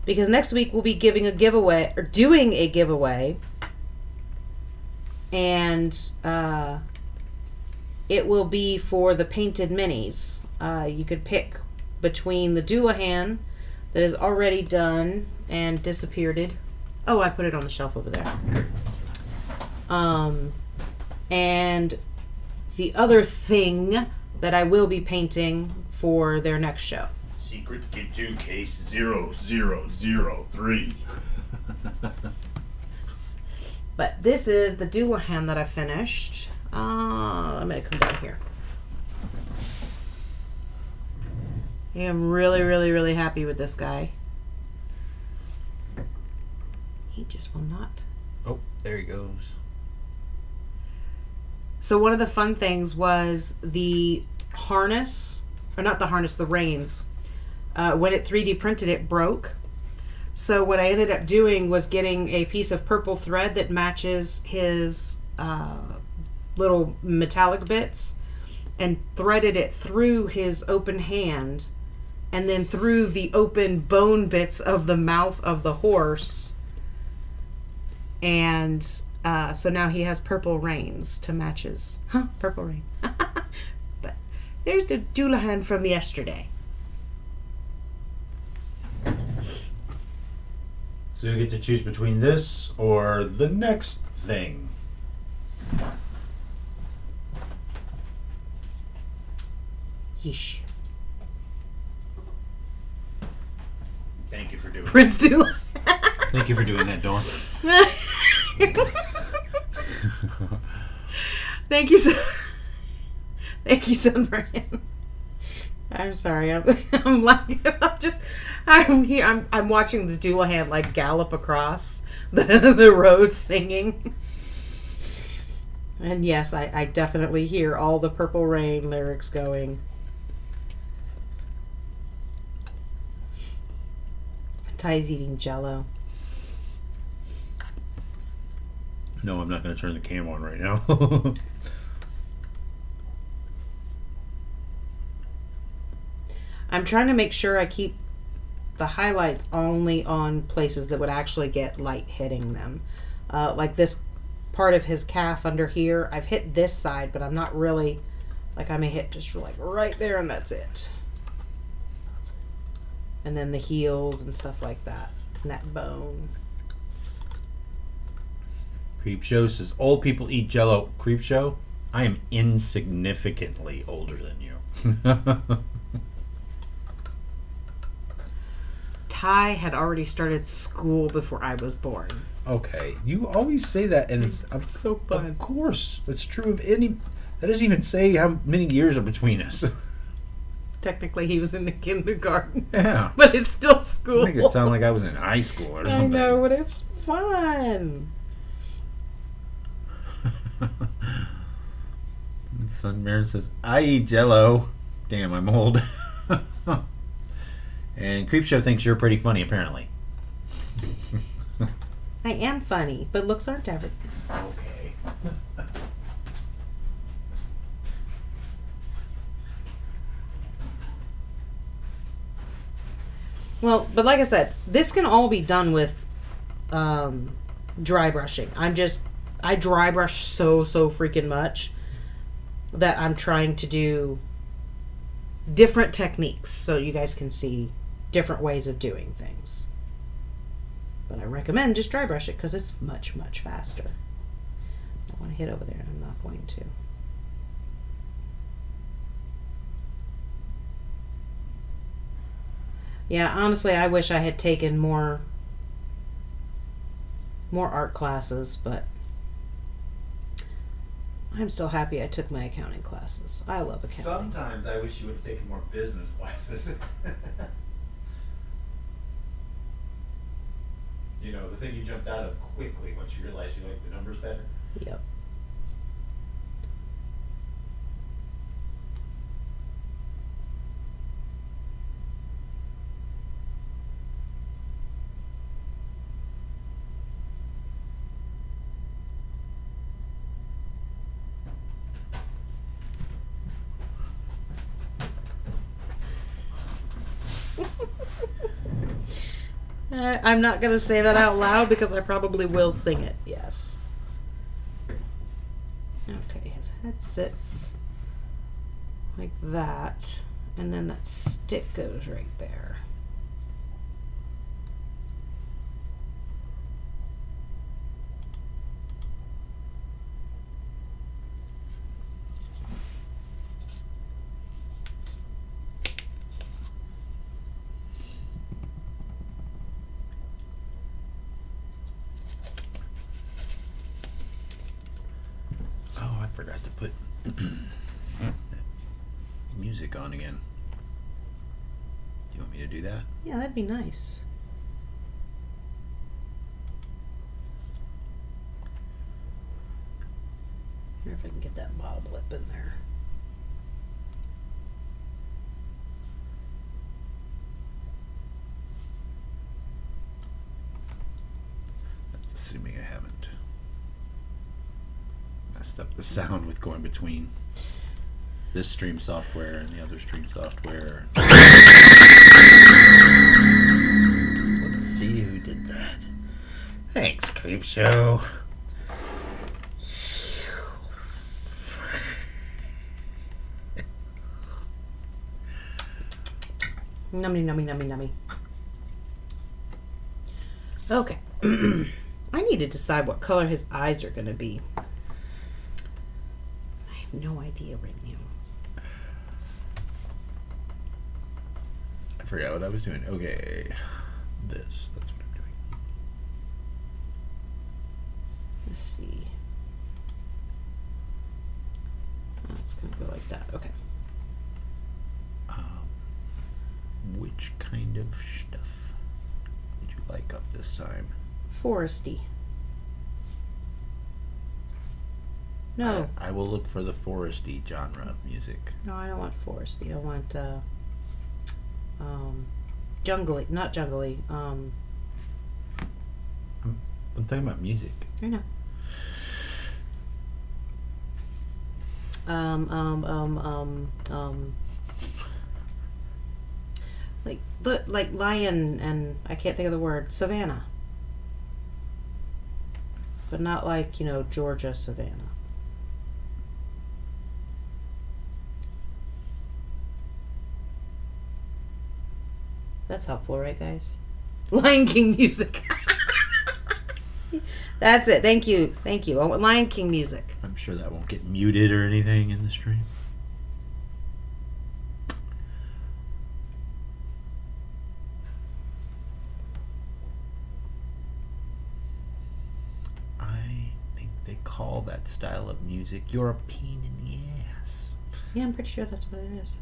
Because next week we'll be giving a giveaway, or doing a giveaway, and it will be for the painted minis. You could pick between the Doulahan that is already done and disappeared. Oh, I put it on the shelf over there. And the other thing that I will be painting for their next show. Secret Kit 2 case 0003. But this is the Doulahan that I finished. I'm going to come down here. I am really, really, really happy with this guy. He just will not. Oh, there he goes. So one of the fun things was the harness, or not the harness, the reins. When it 3D printed, it broke. So what I ended up doing was getting a piece of purple thread that matches his little metallic bits and threaded it through his open hand and then through the open bone bits of the mouth of the horse. And so now he has purple reins to match his... purple rein. But there's the Doulahan from yesterday. So you get to choose between this or the next thing. Yeesh. Thank you for doing Prince Doulahan. Thank you for doing that, Dawn. Thank you so. Thank you, Sunburn. I'm sorry. I'm like I'm here. I'm watching the Doulahan like gallop across the road singing. And yes, I definitely hear all the Purple Rain lyrics going. Ty's eating Jell-O. No, I'm not going to turn the cam on right now. I'm trying to make sure I keep the highlights only on places that would actually get light hitting them. Like this part of his calf under here. I've hit this side, but I'm not really... Like I may hit just like right there and that's it. And then the heels and stuff like that. And that bone. Creep Show says, old people eat Jell-O. Creep Show, I am insignificantly older than you. Ty had already started school before I was born. Okay, you always say that, and it's So fun. Of course, that's true of any... That doesn't even say how many years are between us. Technically, he was in the kindergarten. Yeah. But it's still school. Make it sound like I was in high school or something. I know, but it's fun. Son Marin says, I eat Jell-O. Damn, I'm old. And Creepshow thinks you're pretty funny, apparently. I am funny, but looks aren't everything. Okay. Well, but like I said, this can all be done with dry brushing. I dry brush so freaking much that I'm trying to do different techniques so you guys can see different ways of doing things. But I recommend just dry brush it because it's much faster. I want to hit over there and I'm not going to. Yeah, honestly, I wish I had taken more art classes, but I'm so happy I took my accounting classes. I love accounting. Sometimes I wish you would have taken more business classes. You know, the thing you jumped out of quickly once you realized you liked the numbers better. Yep. I'm not going to say that out loud because I probably will sing it, yes. Okay, his head sits like that, and then that stick goes right there. to put music on again. Do you want me to do that? Yeah, that'd be nice. I wonder if I can get that bottle lip in there. That's assuming I haven't messed up the sound with going between this stream software and the other stream software. Let's see who did that. Thanks, Creep Show. Nummy, nummy, nummy, nummy. Okay. I need to decide what color his eyes are going to be. I have no idea right now. I forgot what I was doing. Okay. That's what I'm doing. Let's see. That's going to go like that. Okay. Which kind of stuff would you like up this time? Foresty. No. I will look for the foresty genre of music. No, I don't want foresty. I want jungly, not jungly. I'm talking about music. I know. Like lion, and I can't think of the word, savannah. But not like, Georgia savannah. That's helpful, right, guys? Lion King music. That's it. Thank you. I want Lion King music. I'm sure that won't get muted or anything in the stream. I think they call that style of music "You're a pain in the ass." Yeah, I'm pretty sure that's what it is.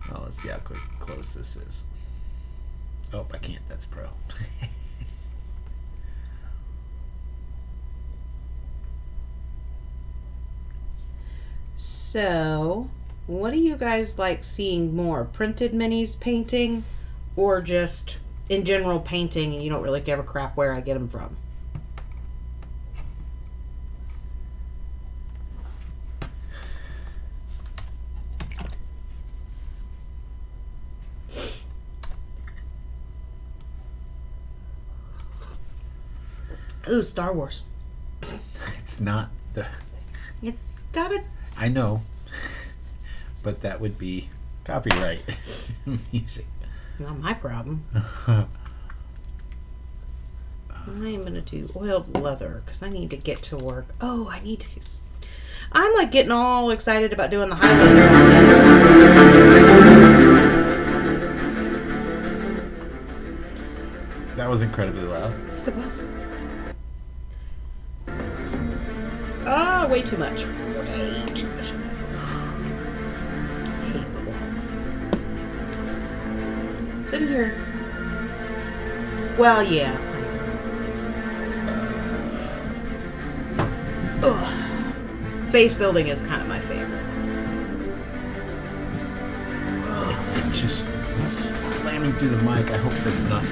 Well, let's see how close this is. Oh, I can't. That's pro. So, what do you guys like seeing more? Printed minis painting, or just in general painting and you don't really give a crap where I get them from? Ooh, Star Wars. It's not the... It's got a... I know. But that would be copyright music. Not my problem. I am going to do oiled leather because I need to get to work. Oh, I need to... I'm like getting all excited about doing the highlights. That was incredibly loud. Yes, it was. Ah, way too much. Way too much. I hate clothes. Didn't hear. Well, yeah. Base building is kind of my favorite. It's just slamming through the mic. I hope they're not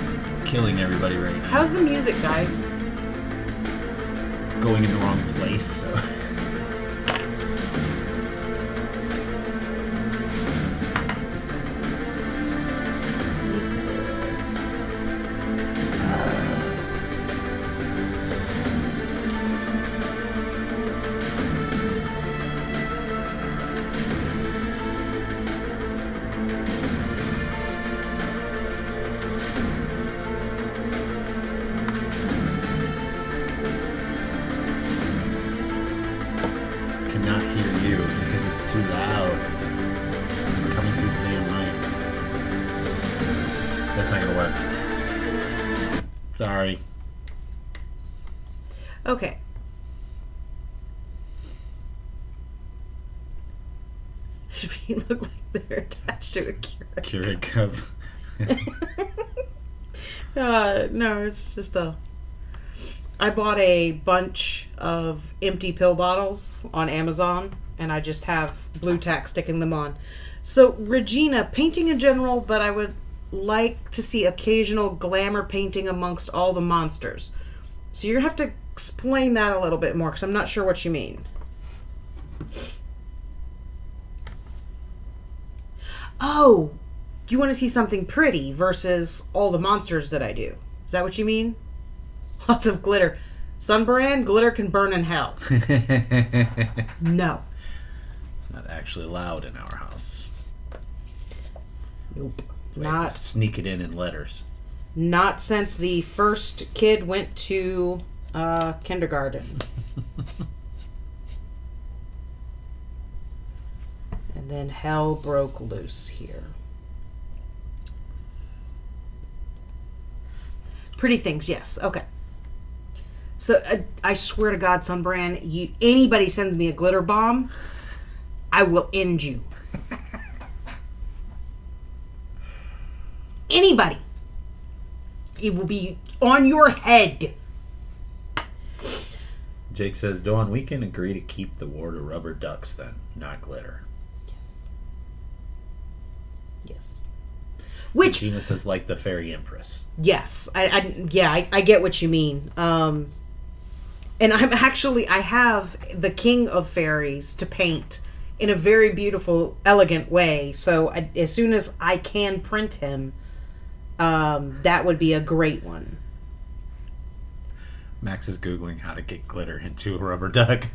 killing everybody right now. How's the music, guys? Going in the wrong place. So. Cannot hear you because it's too loud. Coming through the damn mic. That's not gonna work. Sorry. Okay. His feet look like they're attached to a Keurig cup. No, it's just I bought a bunch of empty pill bottles on Amazon, and I just have blue tack sticking them on. So, Regina, painting in general, but I would like to see occasional glamour painting amongst all the monsters. So you're going to have to explain that a little bit more, because I'm not sure what you mean. Oh, you want to see something pretty versus all the monsters that I do. Is that what you mean? Lots of glitter. Sunbrand, glitter can burn in hell. No. It's not actually allowed in our house. Nope. We Not have to sneak it in letters. not since the first kid went to kindergarten. And then hell broke loose here. Pretty things, yes. Okay. So I swear to God, Sunbrand, anybody sends me a glitter bomb, I will end you. Anybody. It will be on your head. Jake says, Dawn, we can agree to keep the war to rubber ducks then, not glitter. Yes. Yes. Which Gina says, like the fairy empress. yes, I get what you mean. And I have the king of fairies to paint in a very beautiful, elegant way. So as soon as I can print him, that would be a great one. Max is Googling how to get glitter into a rubber duck.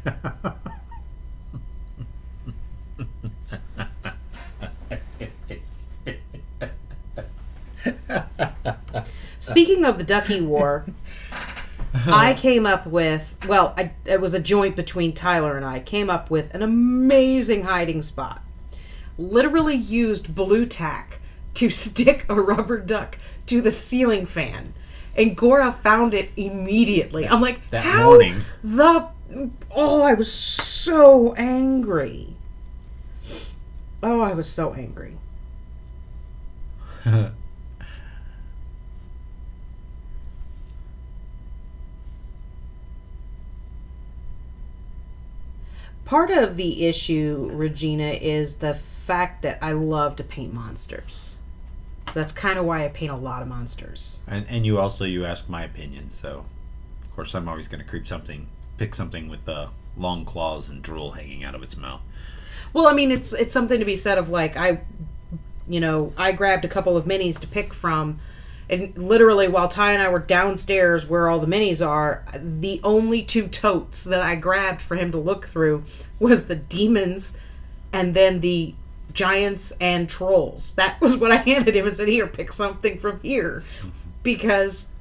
Speaking of the Ducky War, I came up with, it was a joint between Tyler and I, came up with an amazing hiding spot. Literally used blue tack to stick a rubber duck to the ceiling fan. And Gora found it immediately. I'm like, That how morning. I was so angry. Oh, I was so angry. Part of the issue, Regina, is the fact that I love to paint monsters. So that's kind of why I paint a lot of monsters. And you ask my opinion, so of course I'm always going to pick something with long claws and drool hanging out of its mouth. Well, I mean, it's something to be said of like, I grabbed a couple of minis to pick from, and literally while Ty and I were downstairs where all the minis are, the only two totes that I grabbed for him to look through was the demons and then the giants and trolls. That was what I handed him and said, here, pick something from here. Because...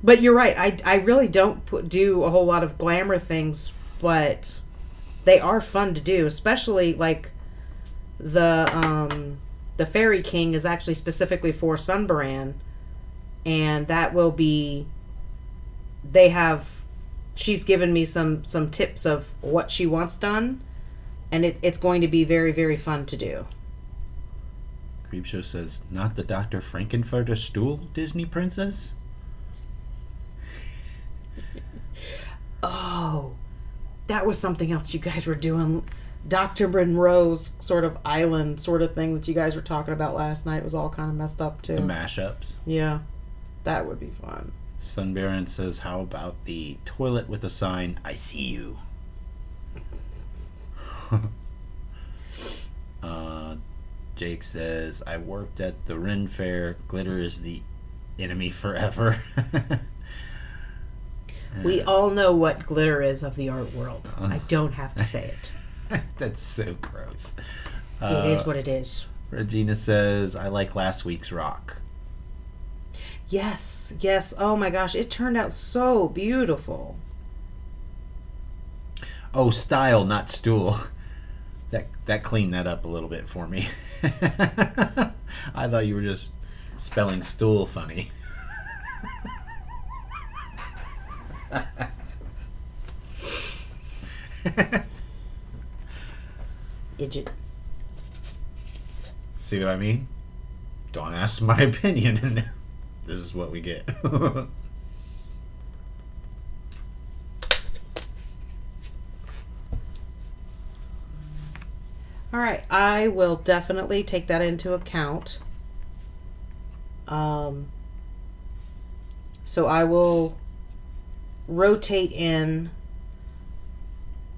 But you're right, I really don't do a whole lot of glamour things, but they are fun to do, especially like the Fairy King is actually specifically for Sunbrand, and that will be, she's given me some tips of what she wants done, and it's going to be very, very fun to do. Creepshow says, not the Dr. Frankenfurter stool, Disney princess? Oh, that was something else you guys were doing. Dr. Monroe's sort of island sort of thing that you guys were talking about last night was all kind of messed up too. The mashups. Yeah, that would be fun. Sunbaron says, how about the toilet with a sign, I see you? Jake says, I worked at the Ren Fair. Glitter is the enemy forever. We all know what glitter is of the art world. I don't have to say it. That's so gross. It is what it is. Regina says, I like last week's rock. Yes. Oh my gosh, it turned out so beautiful. Oh, style, not stool. That cleaned that up a little bit for me. I thought you were just spelling stool funny. Idiot. See what I mean? Don't ask my opinion, and this is what we get. All right, I will definitely take that into account. So I will rotate in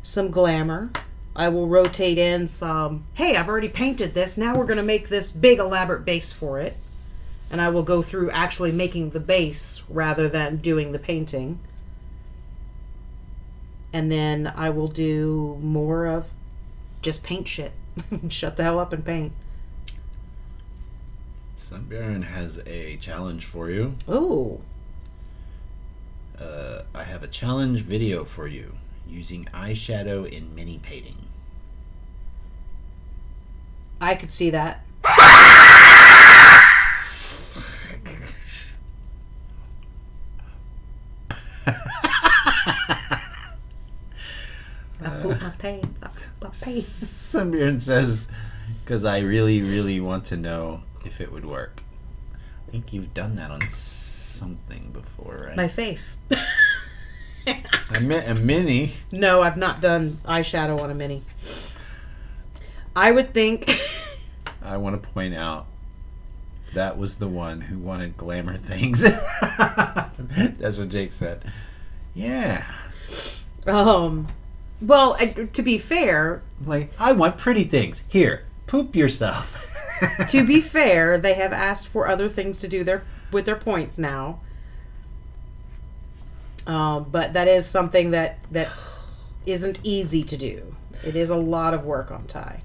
some glamour. I will rotate in some, hey, I've already painted this. Now we're going to make this big elaborate base for it. And I will go through actually making the base rather than doing the painting. And then I will do more of just paint shit. Shut the hell up and paint. Sunbaron has a challenge for you. Ooh. I have a challenge video for you using eyeshadow in mini painting. I could see that. I poop my pants. I poop my pants. Sunbaron says, because I really, really want to know if it would work. I think you've done that on something before, right? My face. I meant a mini. No, I've not done eyeshadow on a mini. I would think. I want to point out that was the one who wanted glamour things. That's what Jake said. Yeah. Well, to be fair, Like, I want pretty things. Here, poop yourself. to be fair, they have asked for other things to do with their points now. But that is something that isn't easy to do. It is a lot of work on Ty.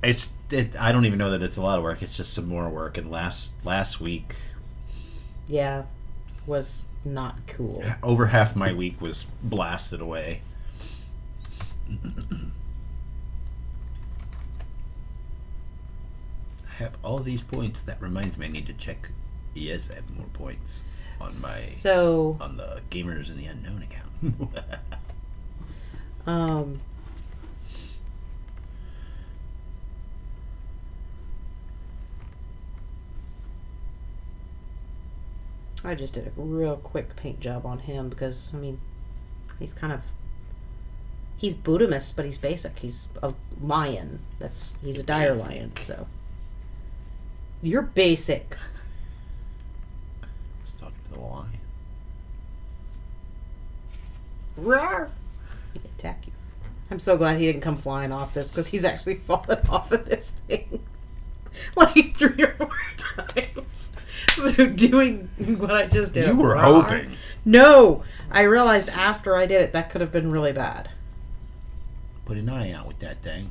I don't even know that it's a lot of work. It's just some more work. And last week, Yeah, was not cool. over half my week was blasted away. I have all these points. That reminds me, I need to check. Yes, I have more points on on the Gamers in the Unknown account. I just did a real quick paint job on him because, I mean, he's Buddhist, but he's basic. He's a lion. He's a dire lion, so. You're basic. I was talking to the lion. Roar! He'd attack you. I'm so glad he didn't come flying off this because he's actually fallen off of this thing like 3 or 4 times. So doing what I just did. You were roar. hoping. No! I realized after I did it that could have been really bad. Put an eye out with that thing.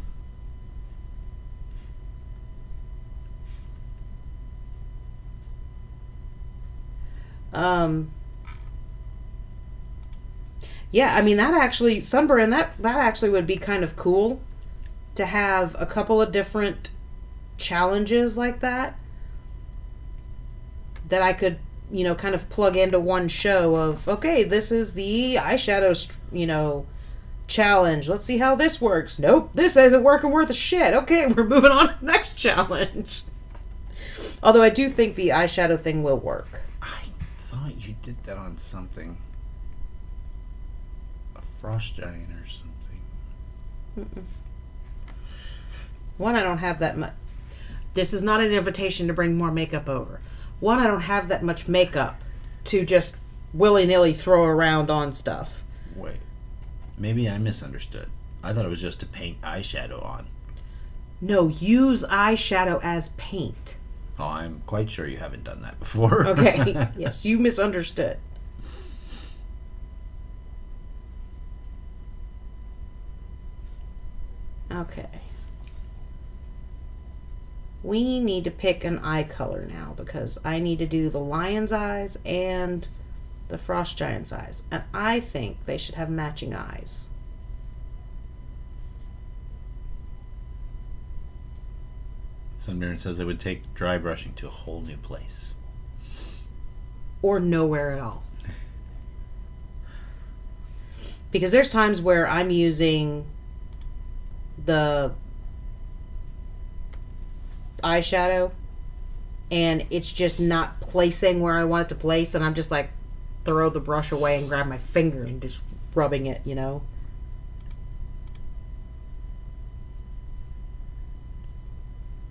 Yeah, I mean that actually Sunburn that actually would be kind of cool to have a couple of different challenges like that I could, kind of plug into one show of, okay, this is the eyeshadow, challenge. Let's see how this works. Nope, this isn't working worth a shit. Okay, we're moving on to the next challenge. Although I do think the eyeshadow thing will work. I thought you did that on something. A frost giant or something. One, I don't have that much. This is not an invitation to bring more makeup over. One, I don't have that much makeup to just willy-nilly throw around on stuff. Wait. Maybe I misunderstood. I thought it was just to paint eyeshadow on. No, use eyeshadow as paint. Oh, I'm quite sure you haven't done that before. Okay. Yes, you misunderstood. Okay. We need to pick an eye color now because I need to do the lion's eyes and the frost giant's eyes. And I think they should have matching eyes. Sunburn says it would take dry brushing to a whole new place. Or nowhere at all. Because there's times where I'm using the eyeshadow and it's just not placing where I want it to place, and I'm just like throw the brush away and grab my finger and just rubbing it, you know.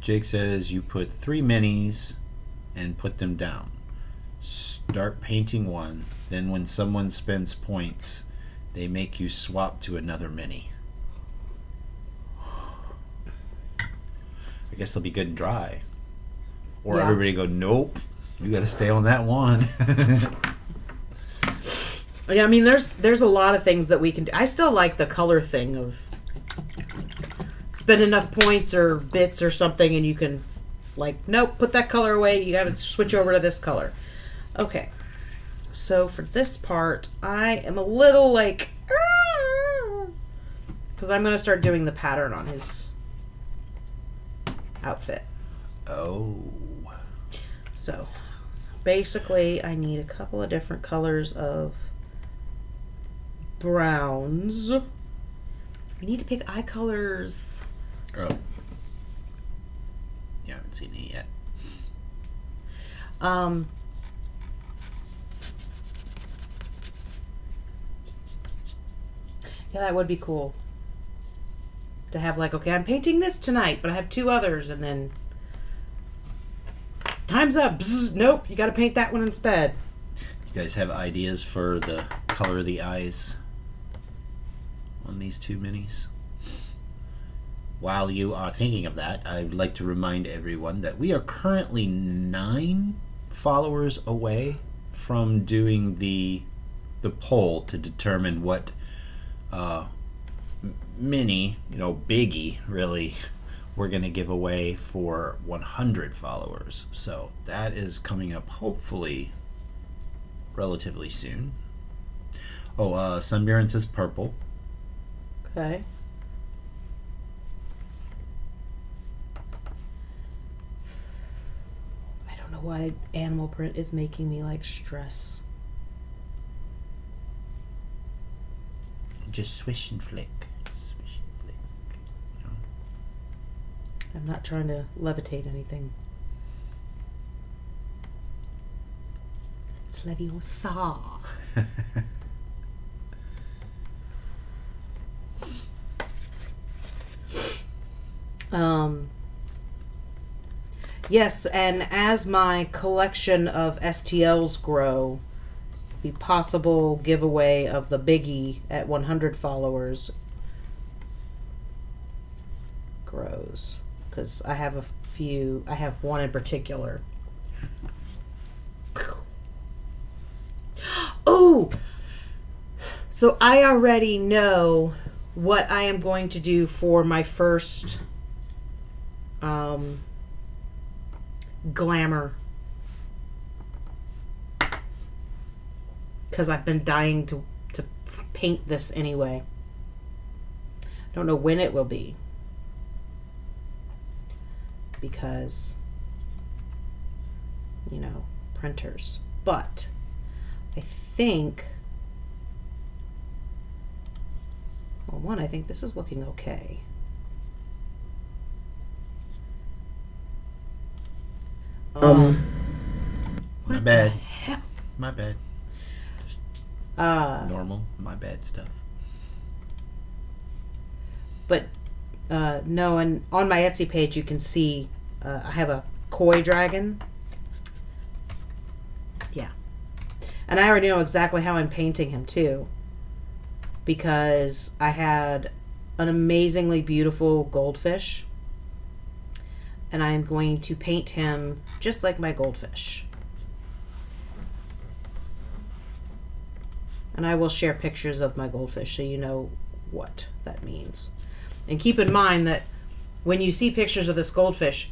Jake says you put 3 minis and put them down. Start painting one, then when someone spends points, they make you swap to another mini. I guess they'll be good and dry. Or Yeah. everybody go, nope, you got to stay on that one. Yeah, I mean, there's a lot of things that we can do. I still like the color thing of spend enough points or bits or something, and you can, like, nope, put that color away. You got to switch over to this color. Okay, so for this part, I am a little like, because I'm going to start doing the pattern on his outfit. Oh. So, basically, I need a couple of different colors of browns. We need to pick eye colors. Oh. You haven't seen it yet. Yeah, that would be cool. To have like, okay, I'm painting this tonight, but I have 2 others, and then time's up. Bzz, nope, you got to paint that one instead. You guys have ideas for the color of the eyes on these 2 minis? While you are thinking of that, I'd like to remind everyone that we are currently 9 followers away from doing the poll to determine what mini, biggie, really, we're going to give away for 100 followers. So that is coming up hopefully relatively soon. Oh, Sunbury says purple. Okay. I don't know why animal print is making me like stress. Just swish and flick. Swish and flick. I'm not trying to levitate anything. It's Leviosa. Yes, and as my collection of STLs grow, the possible giveaway of the biggie at 100 followers grows. Because I have I have one in particular. Oh! So I already know what I am going to do for my first glamour, because I've been dying to paint this anyway. I don't know when it will be, because printers, but I think I think this is looking okay. My What bad. the hell? My bad. Just normal, my bad stuff. But no, and on my Etsy page you can see I have a koi dragon. Yeah. And I already know exactly how I'm painting him too, because I had an amazingly beautiful goldfish, and I am going to paint him just like my goldfish. And I will share pictures of my goldfish so you know what that means. And keep in mind that when you see pictures of this goldfish,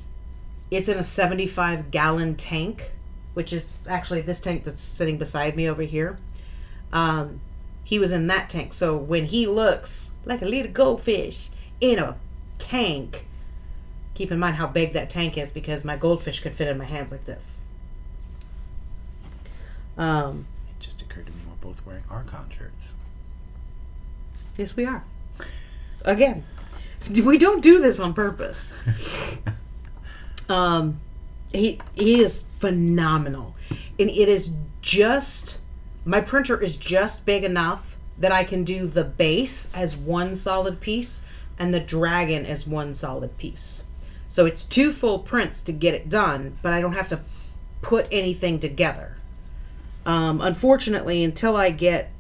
it's in a 75-gallon tank, which is actually this tank that's sitting beside me over here. He was in that tank. So when he looks like a little goldfish in a tank, keep in mind how big that tank is, because my goldfish could fit in my hands like this. It just occurred to me we're both wearing Archon shirts. Yes, we are. Again, we don't do this on purpose. He is phenomenal, and it is just, my printer is just big enough that I can do the base as one solid piece and the dragon as one solid piece. So it's 2 full prints to get it done, but I don't have to put anything together. Unfortunately, until I get,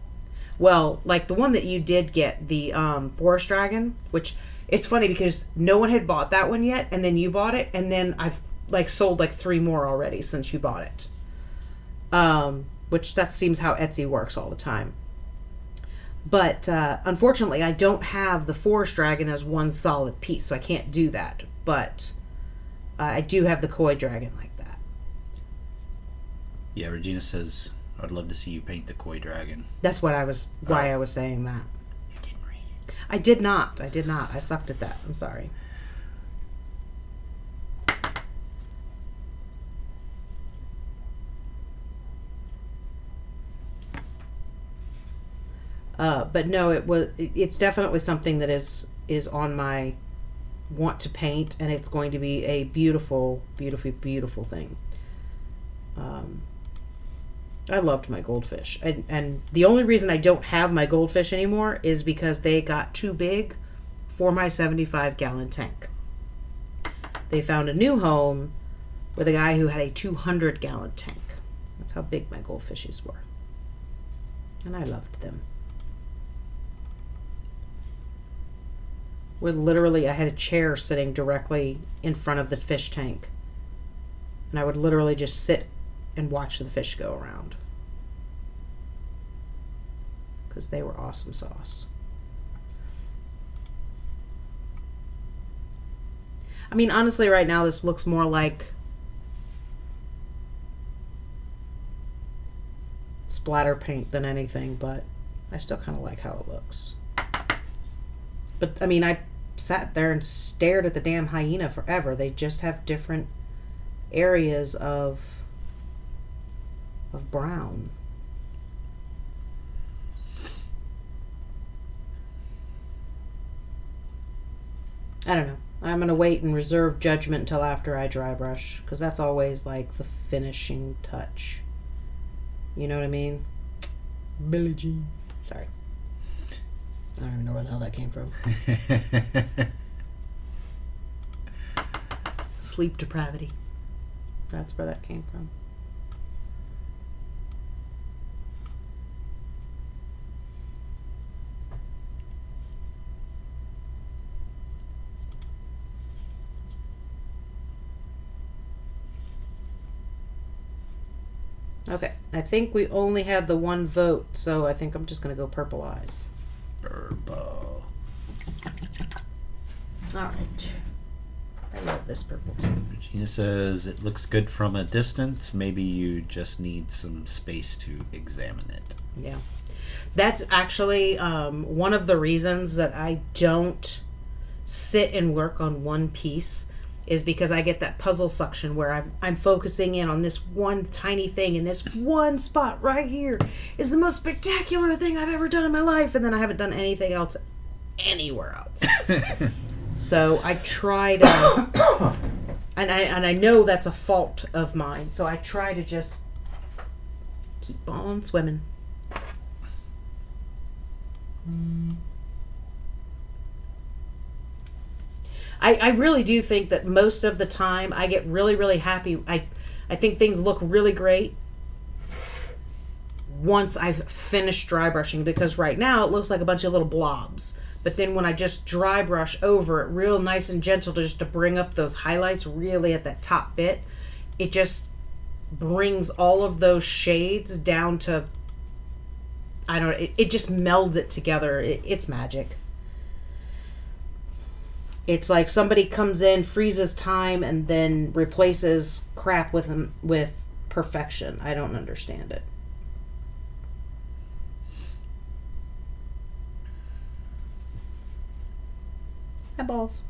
well, like the one that you did get, the forest dragon, which it's funny because no one had bought that one yet, and then you bought it, and then I've like sold like 3 more already since you bought it. Which that seems how Etsy works all the time. But unfortunately, I don't have the forest dragon as one solid piece, so I can't do that. But I do have the koi dragon like that. Yeah, Regina says, I'd love to see you paint the koi dragon. That's what I was, why I was saying that. You didn't read it. I did not. I sucked at that. I'm sorry. But no, it's definitely something that is on my want to paint, and it's going to be a beautiful, beautiful, beautiful thing. I loved my goldfish, and the only reason I don't have my goldfish anymore is because they got too big for my 75-gallon tank. They found a new home with a guy who had a 200-gallon tank. That's how big my goldfishes were, and I loved them. Where literally I had a chair sitting directly in front of the fish tank, and I would literally just sit and watch the fish go around because they were awesome sauce. I mean, honestly, right now this looks more like splatter paint than anything, but I still kind of like how it looks. But, I mean, I sat there and stared at the damn hyena forever. They just have different areas of brown. I don't know. I'm going to wait and reserve judgment until after I dry brush, because that's always, like, the finishing touch. You know what I mean? Billie Jean. Sorry. I don't even know where the hell that came from. Sleep depravity. That's where that came from. Okay, I think we only had the one vote, so I think I'm just going to go purple eyes. Purple. Alright. I love this purple too. Regina says, it looks good from a distance. Maybe you just need some space to examine it. Yeah. That's actually one of the reasons that I don't sit and work on one piece, is because I get that puzzle suction where I'm focusing in on this one tiny thing, and this one spot right here is the most spectacular thing I've ever done in my life, and then I haven't done anything else anywhere else. So I try to, and I know that's a fault of mine, so I try to just keep on swimming. I really do think that most of the time I get really, really happy. I think things look really great once I've finished dry brushing, because right now it looks like a bunch of little blobs. But then when I just dry brush over it real nice and gentle to bring up those highlights really at that top bit, it just brings all of those shades down to, I don't know, it just melds it together. It's magic. It's like somebody comes in, freezes time, and then replaces crap with perfection. I don't understand it. Hi, balls.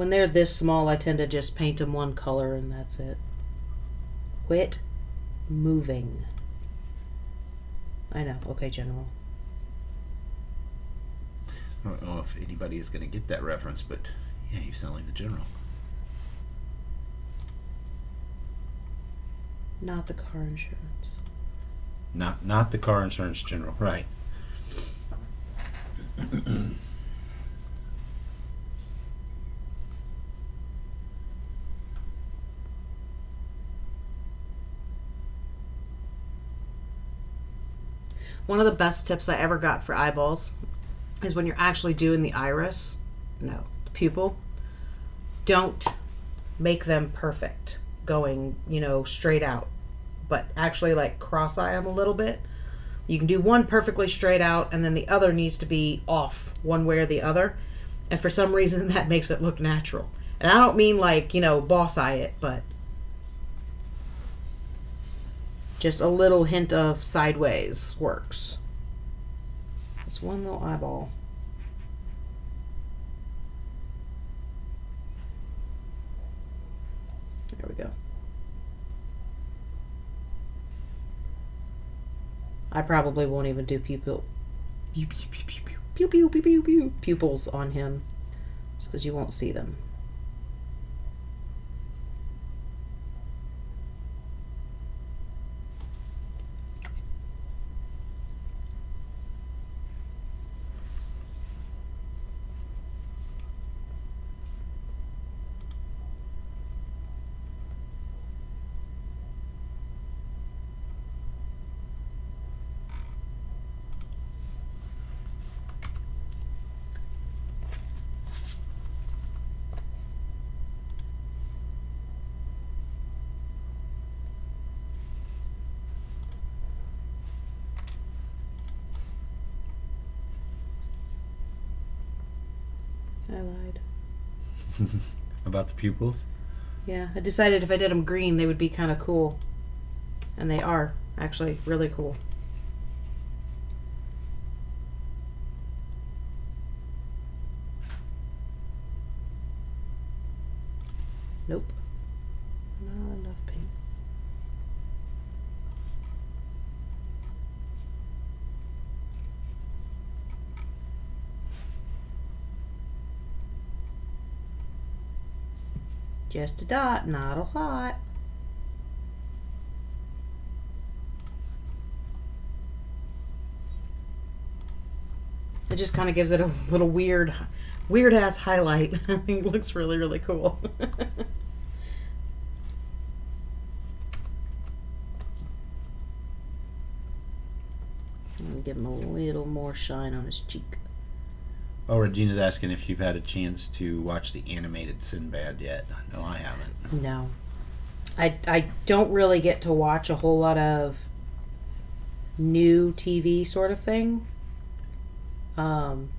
When they're this small, I tend to just paint them one color and that's it. Quit moving. I know. Okay, General. I don't know if anybody is going to get that reference, but yeah, you sound like the general. Not the car insurance. Not the car insurance general, right? One of the best tips I ever got for eyeballs is when you're actually doing the iris, no, the pupil, don't make them perfect going, straight out, but actually like cross-eye them a little bit. You can do one perfectly straight out and then the other needs to be off one way or the other. And for some reason that makes it look natural. And I don't mean like, boss eye it, but just a little hint of sideways works. It's one little eyeball. There we go. I probably won't even do pupils on him just because you won't see them. I lied. About the pupils? Yeah, I decided if I did them green, they would be kind of cool. And they are, actually, really cool. Nope. Not enough paint. Just a dot, not a lot. It just kind of gives it a little weird ass highlight. I think it looks really, really cool. Give him a little more shine on his cheek. Oh, Regina's asking if you've had a chance to watch the animated Sinbad yet. No, I haven't. No. I don't really get to watch a whole lot of new TV sort of thing.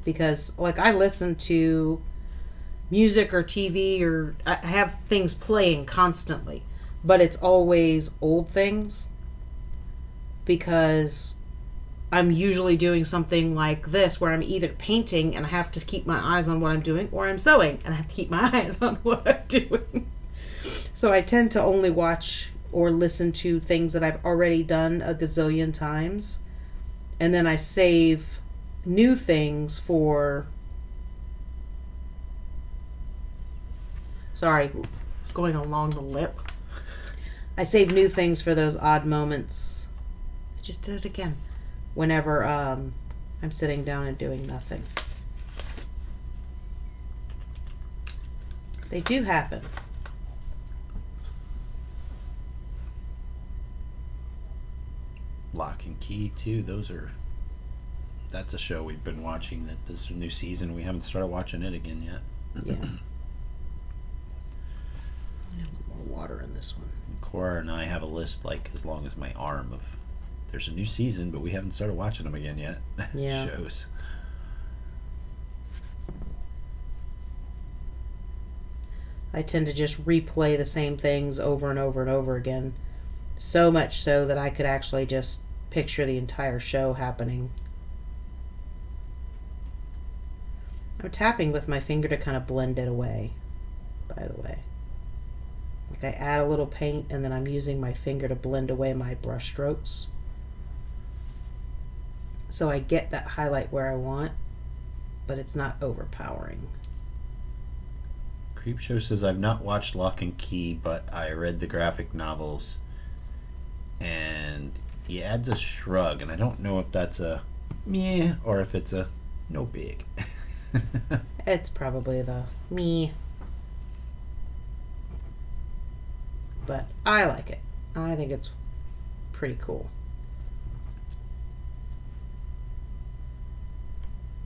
Because, like, I listen to music or TV or I have things playing constantly. But it's always old things. Because I'm usually doing something like this where I'm either painting and I have to keep my eyes on what I'm doing, or I'm sewing and I have to keep my eyes on what I'm doing. So I tend to only watch or listen to things that I've already done a gazillion times. And then I save new things for... Sorry, it's going along the lip. I save new things for those odd moments. I just did it again. Whenever I'm sitting down and doing nothing. They do happen. Lock and Key too. That's a show we've been watching. That this is a new season. We haven't started watching it again yet. Yeah. More water in this one. Cora and I have a list like as long as my arm of there's a new season, but we haven't started watching them again yet. Yeah. Shows. I tend to just replay the same things over and over and over again. So much so that I could actually just picture the entire show happening. I'm tapping with my finger to kind of blend it away. by the way. Like I add a little paint and then I'm using my finger to blend away my brush strokes. So I get that highlight where I want, but it's not overpowering. Creepshow says, I've not watched Lock and Key, but I read the graphic novels. And he adds a shrug, and I don't know if that's a meh or if it's a no big. It's probably the me. But I like it. I think it's pretty cool.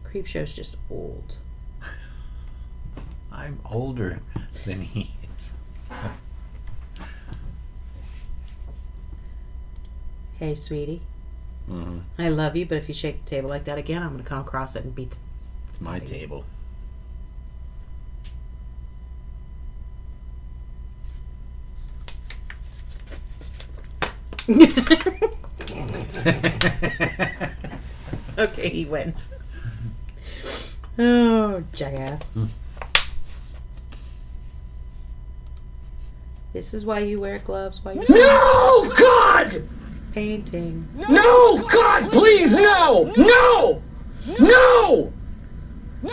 Creepshow's just old. I'm older than he is. Hey, sweetie. Mm-hmm. I love you, but if you shake the table like that again, I'm going to come across it and beat the... It's my table. Okay, he wins. Oh, jackass. This is why you wear gloves. Why you No, God! painting. No, God, please, no! No! No!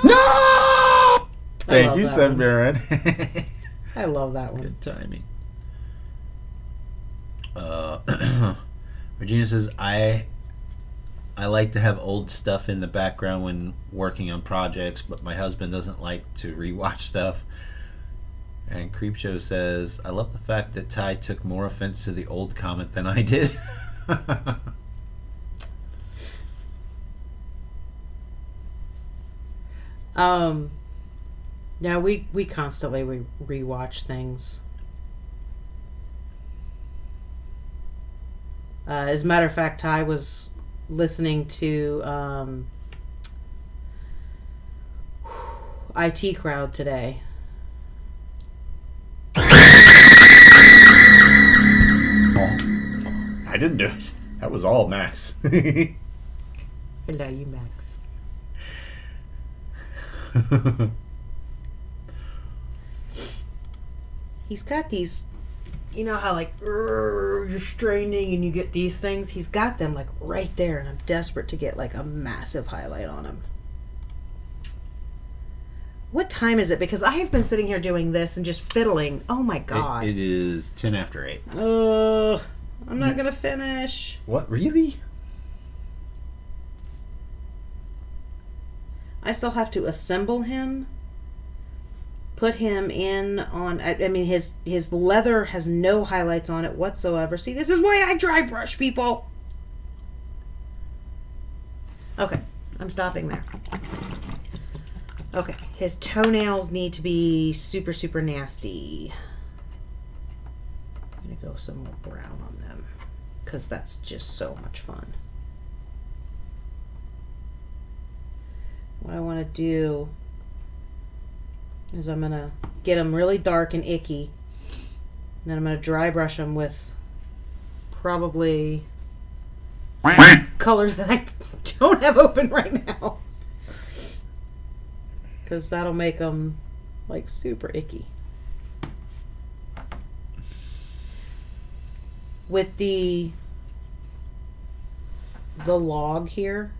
No! Thank you, love that one. Sunbaron. I love that one. Good timing. Regina says, I like to have old stuff in the background when working on projects, but my husband doesn't like to rewatch stuff. And Creepshow says, I love the fact that Ty took more offense to the old comment than I did. Yeah, we constantly rewatch things. As a matter of fact, Ty was listening to IT Crowd today. I didn't do it. That was all Max. Hello, you Max. He's got these, you know how like you're straining and you get these things? He's got them like right there, and I'm desperate to get like a massive highlight on him. What time is it? Because I have been sitting here doing this and just fiddling. Oh my god. It is 10 after 8. I'm not gonna finish. What, really? I still have to assemble him. Put him in on... I mean, his leather has no highlights on it whatsoever. See, this is why I dry brush, people. Okay, I'm stopping there. Okay, his toenails need to be super, super nasty. I'm going to go some more brown on them, because that's just so much fun. What I want to do is I'm going to get them really dark and icky. And then I'm going to dry brush them with probably colors that I don't have open right now. Because that'll make them like super icky. With the log here,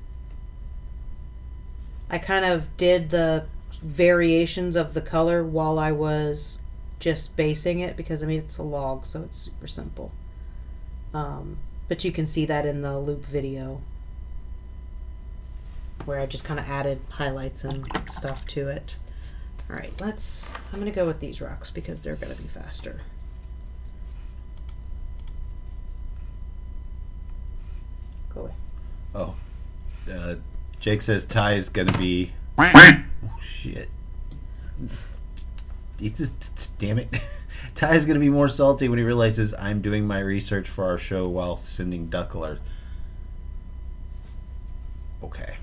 I kind of did the variations of the color while I was just basing it, because I mean it's a log, so it's super simple. But you can see that in the loop video where I just kind of added highlights and stuff to it. All right, I'm gonna go with these rocks because they're gonna be faster. Go away. Oh. Jake says Ty is going to be... Oh, shit. Damn it. Ty is going to be more salty when he realizes I'm doing my research for our show while sending duck alerts. Okay.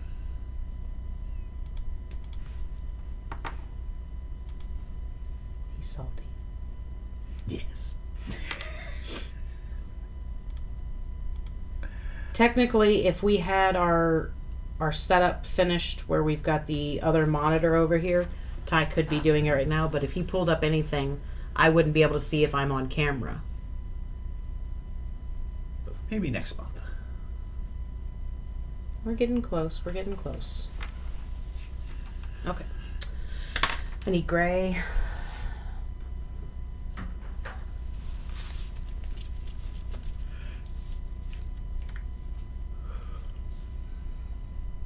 He's salty. Yes. Technically, if we had our setup finished where we've got the other monitor over here, Ty could be doing it right now, but if he pulled up anything, I wouldn't be able to see if I'm on camera. Maybe next month. We're getting close. We're getting close. Okay. I need gray.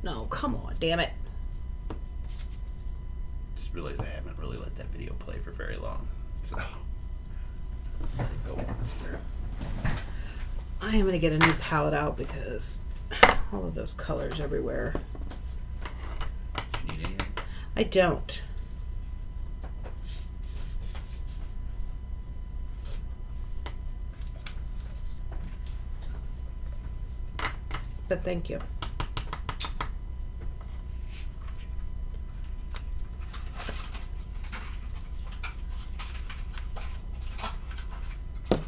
No, come on, damn it. Just realized I haven't really let that video play for very long. So go monster. I am going to get a new palette out because all of those colors everywhere. Do you need anything? I don't. But thank you.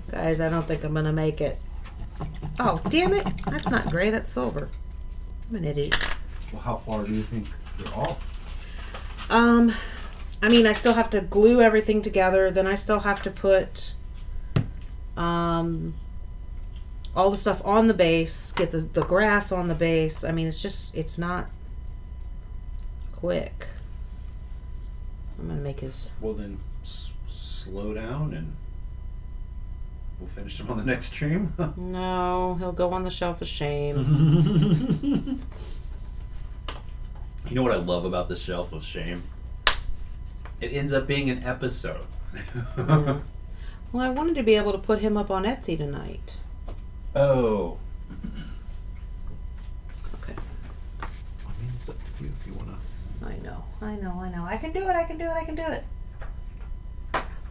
Guys, I don't think I'm gonna make it. Oh, damn it. That's not gray, that's silver. I'm an idiot. Well, how far do you think you're off? I mean, I still have to glue everything together. Then I still have to put all the stuff on the base, get the grass on the base. I mean, it's not quick. I'm gonna make his... Well, then slow down and we'll finish them on the next stream. No, he'll go on the shelf of shame. You know what I love about the shelf of shame? It ends up being an episode. Yeah. Well, I wanted to be able to put him up on Etsy tonight. Oh. Okay. I mean, it's up to you if you want to. I know. I can do it.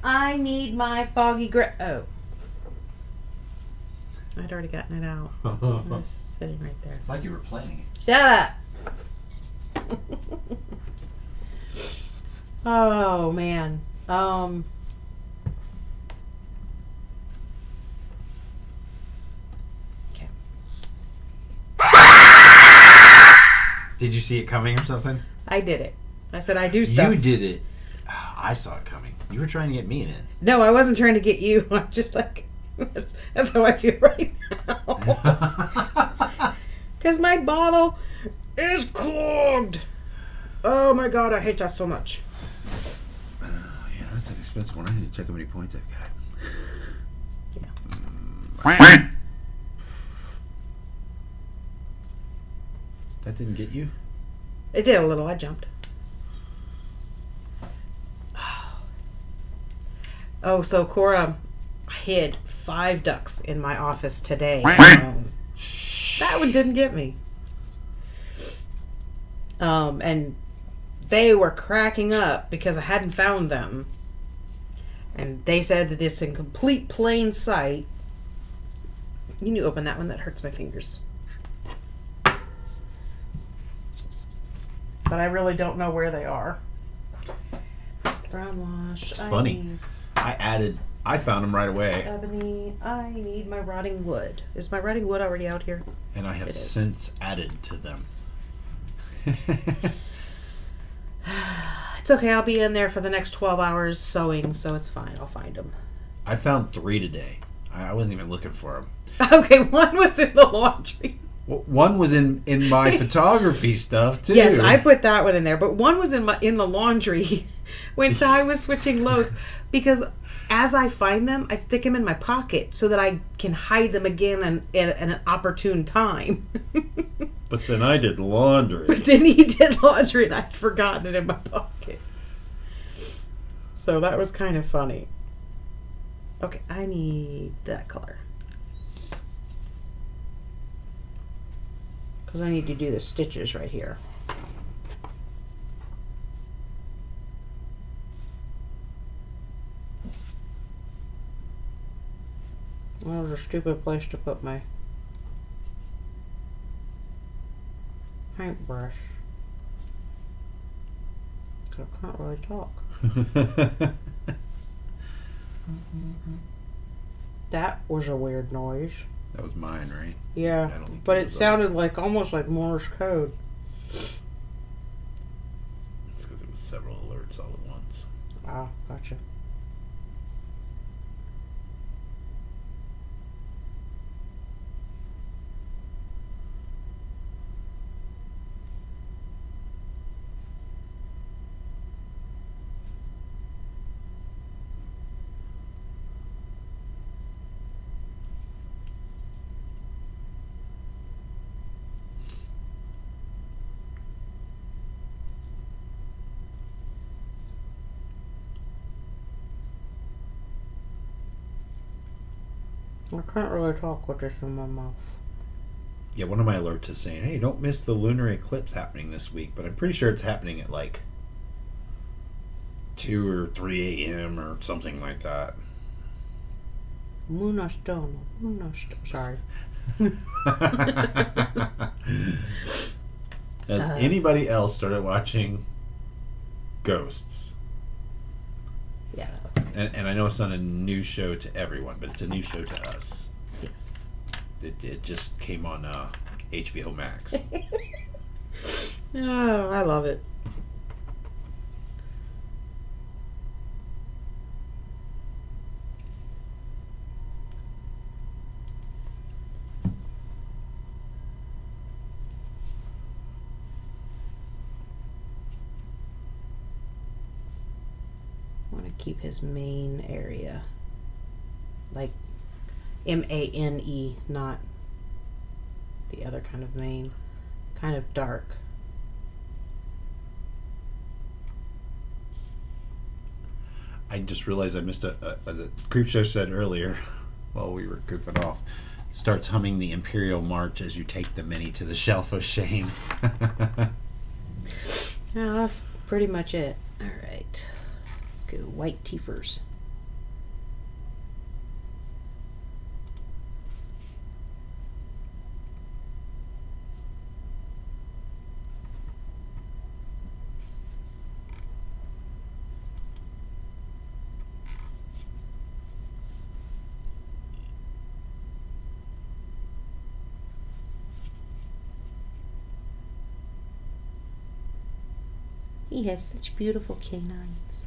I need my foggy gray. Oh. I'd already gotten it out. It was sitting right there. It's like you were planning it. Shut up! Oh, man. Okay. Did you see it coming or something? I did it. I said I do stuff. You did it. Oh, I saw it coming. You were trying to get me in. No, I wasn't trying to get you. I'm just like, that's how I feel right now. Because my bottle is clogged. Oh my god, I hate that so much. Yeah, that's an expensive one. I need to check how many points I've got. Yeah. That didn't get you? It did a little. I jumped. Oh, so Cora hid 5 ducks in my office today. That one didn't get me. And they were cracking up because I hadn't found them. And they said that it's in complete plain sight. You need to open that one. That hurts my fingers. But I really don't know where they are. Brown wash. It's funny. I found them right away. Ebony. I need my rotting wood. Is my rotting wood already out here? And I have since added to them. It's okay. I'll be in there for the next 12 hours sewing, so it's fine. I'll find them. I found 3 today. I wasn't even looking for them. Okay, one was in the laundry. Well, one was in my photography stuff too. Yes, I put that one in there, but one was in the laundry when Ty was switching loads, because as I find them, I stick them in my pocket so that I can hide them again at an opportune time. But then I did laundry. But then he did laundry and I'd forgotten it in my pocket. So that was kind of funny. Okay, I need that color. Because I need to do the stitches right here. Well, there's a stupid place to put my paintbrush. 'Cause I can't really talk. That was a weird noise. That was mine, right? Yeah, I don't think but it it was sounded like almost like Morse code. It's because it was several alerts alerts all at once. Ah, gotcha. I can't really talk with this in my mouth. Yeah, one of my alerts is saying, hey, don't miss the lunar eclipse happening this week, but I'm pretty sure it's happening at like 2 or 3 a.m. or something like that. Moonastone. Sorry. Has anybody else started watching Ghosts? Yeah, that looks good. And I know it's not a new show to everyone, but it's a new show to us. Yes. It just came on HBO Max. Oh, I love it. I want to keep his main area like Mane, not the other kind of mane. Kind of dark. I just realized I missed the Creep Show said earlier, while we were goofing off, starts humming the Imperial March as you take the mini to the shelf of shame. Yeah, that's pretty much it. All right. Let's go white teefers. He has such beautiful canines.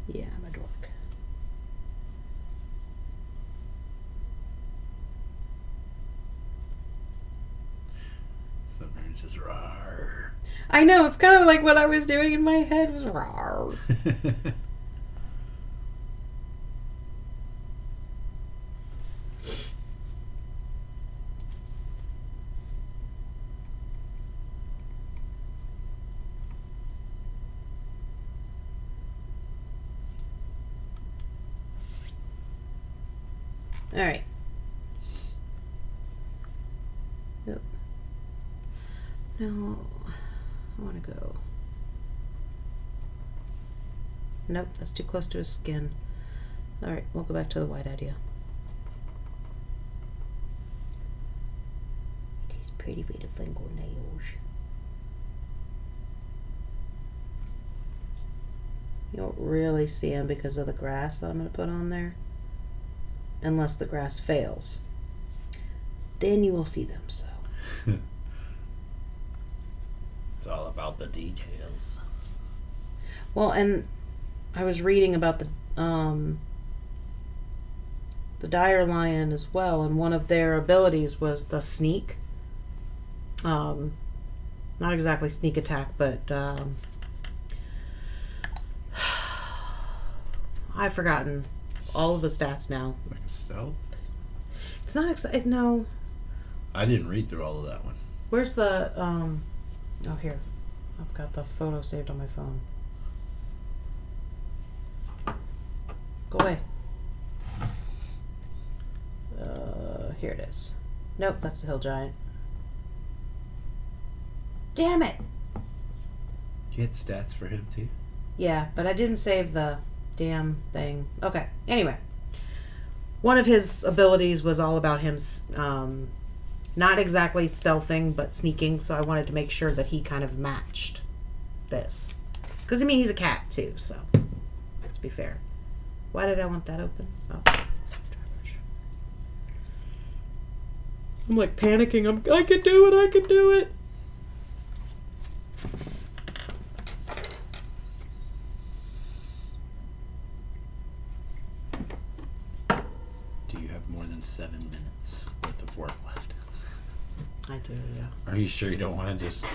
Yeah, I'm a dork. Submarine says, rawr. I know, it's kind of like what I was doing in my head was rawr. All right. Yep. Now, I want to go. Nope, that's too close to his skin. All right, we'll go back to the white idea. These pretty little fingernails. You don't really see them because of the grass that I'm going to put on there. Unless the grass fails. Then you will see them, so. It's all about the details. Well, and I was reading about the dire lion as well, and one of their abilities was the sneak. Not exactly sneak attack, but I've forgotten all of the stats now. Like a stealth? It's not no. I didn't read through all of that one. Where's the oh, here. I've got the photo saved on my phone. Go away. Here it is. Nope, that's the hill giant. Damn it! You had stats for him too? Yeah, but I didn't save the damn thing. Okay, anyway. One of his abilities was all about him not exactly stealthing, but sneaking, so I wanted to make sure that he kind of matched this. Because, I mean, he's a cat, too, so let's be fair. Why did I want that open? Oh. I'm like panicking. I can do it. I can do it. Do you have more than 7 minutes worth of work left? I do, yeah. Are you sure you don't want to just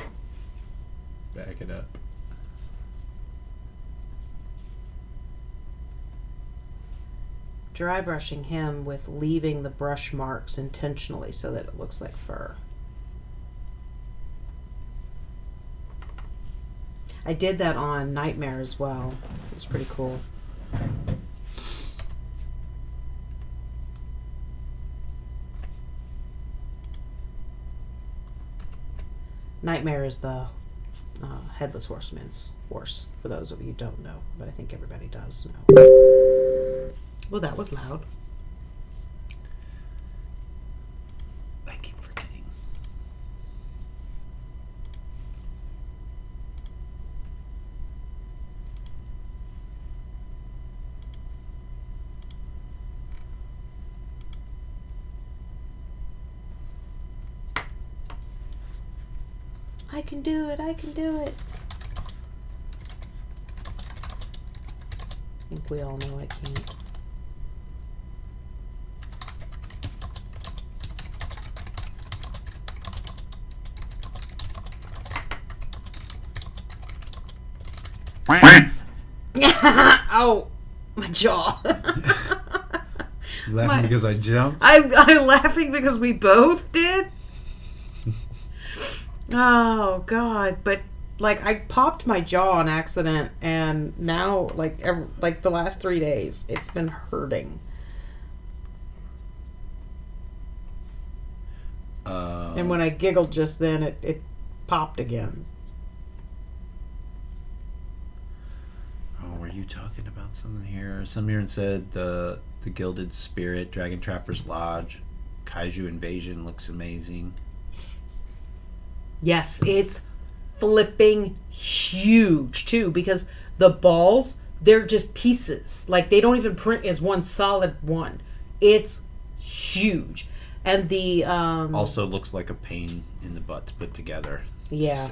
back it up? Dry brushing him with leaving the brush marks intentionally so that it looks like fur. I did that on Nightmare as well. It was pretty cool. Nightmare is the Headless Horseman's horse, for those of you who don't know, but I think everybody does know. Well, that was loud. I keep forgetting. I can do it, I can do it. I think we all know I can't. Ow! My jaw. Laughing because I jumped? I'm laughing because we both did. Oh God! But like I popped my jaw on accident, and now like the last 3 days, it's been hurting. And when I giggled just then, it popped again. Oh, were you talking about something here? Samir said the Gilded Spirit, Dragon Trapper's Lodge, Kaiju Invasion looks amazing. Yes, it's flipping huge too, because the balls, they're just pieces. Like they don't even print as one solid one. It's huge. And the Also looks like a pain in the butt to put together. yeah.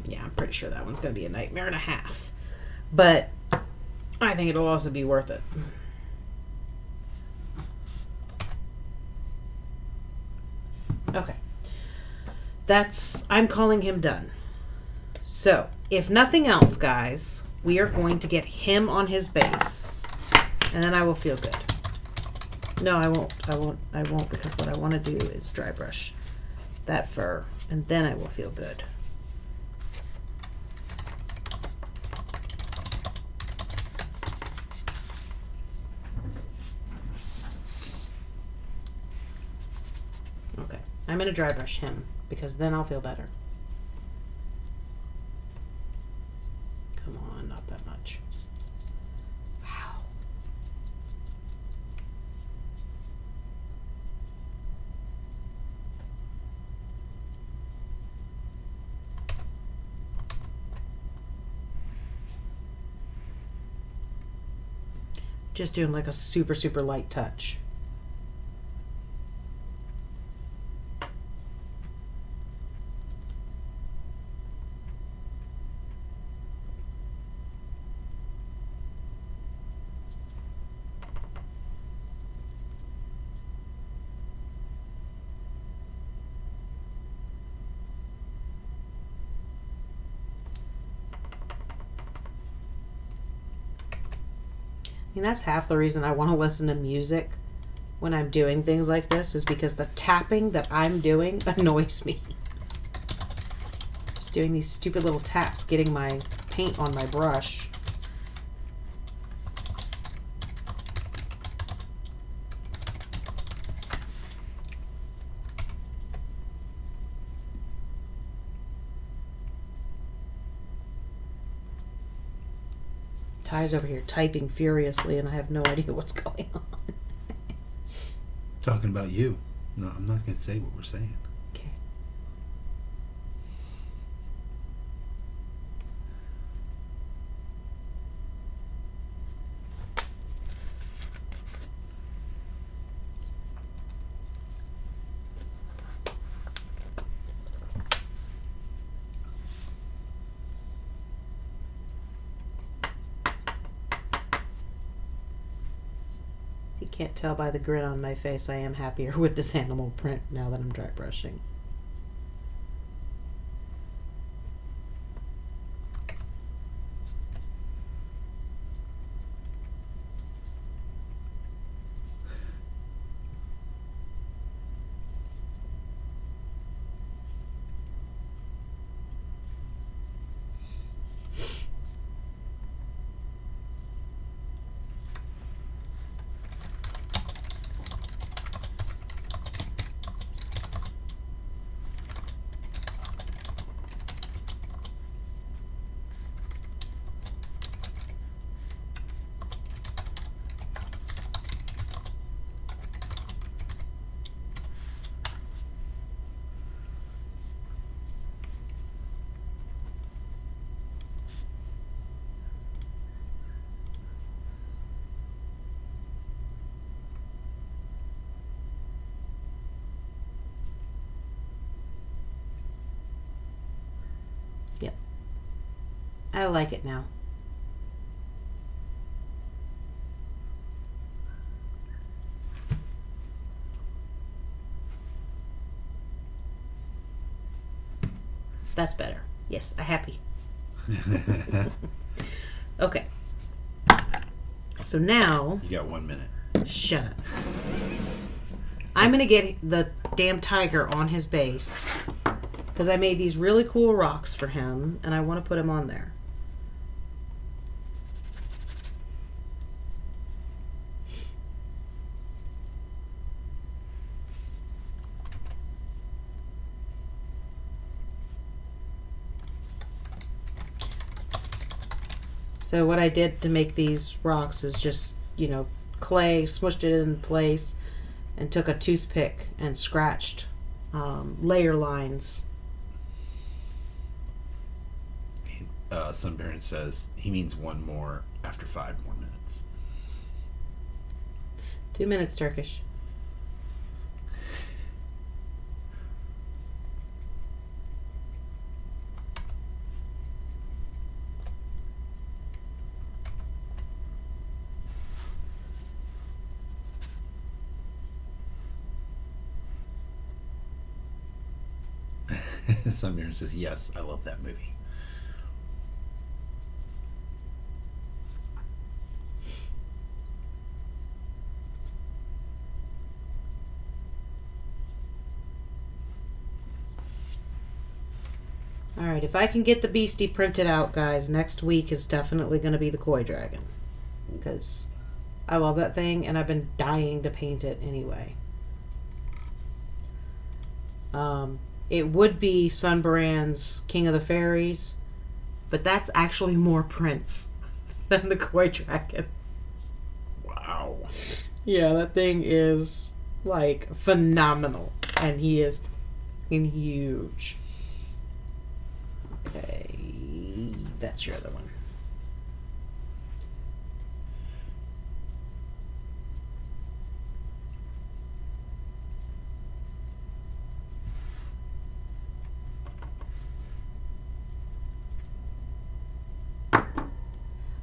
Yeah, I'm pretty sure that one's going to be a nightmare and a half. But I think it'll also be worth it. Okay. I'm calling him done. So, if nothing else, guys, we are going to get him on his base. And then I will feel good. No, I won't because what I want to do is dry brush that fur. And then I will feel good. Okay, I'm going to dry brush him because then I'll feel better. Come on, not that much. Wow. Just doing like a super, super light touch. I mean, that's half the reason I want to listen to music when I'm doing things like this, is because the tapping that I'm doing annoys me. Just doing these stupid little taps, getting my paint on my brush. Ty's over here typing furiously, and I have no idea what's going on. Talking about you. No, I'm not going to say what we're saying. Okay. can't tell by the grin on my face, I am happier with this animal print now that I'm dry brushing. Yep. I like it now. That's better. Yes, I'm happy. Okay. So now... You got 1 minute. Shut up. I'm going to get the damn tiger on his base. Because I made these really cool rocks for him. And I want to put him on there. So what I did to make these rocks is just, clay, smushed it in place, and took a toothpick and scratched layer lines. Sunbaron says he means one more after 5 more minutes. 2 minutes, Turkish. Sunbaron says, yes, I love that movie. Alright, if I can get the beastie printed out, guys, next week is definitely going to be the koi dragon. Because I love that thing, and I've been dying to paint it anyway. It would be Sunbrand's King of the Fairies, but that's actually more prints than the koi dragon. Wow. Yeah, that thing is, like, phenomenal. And he is huge. Okay, that's your other one.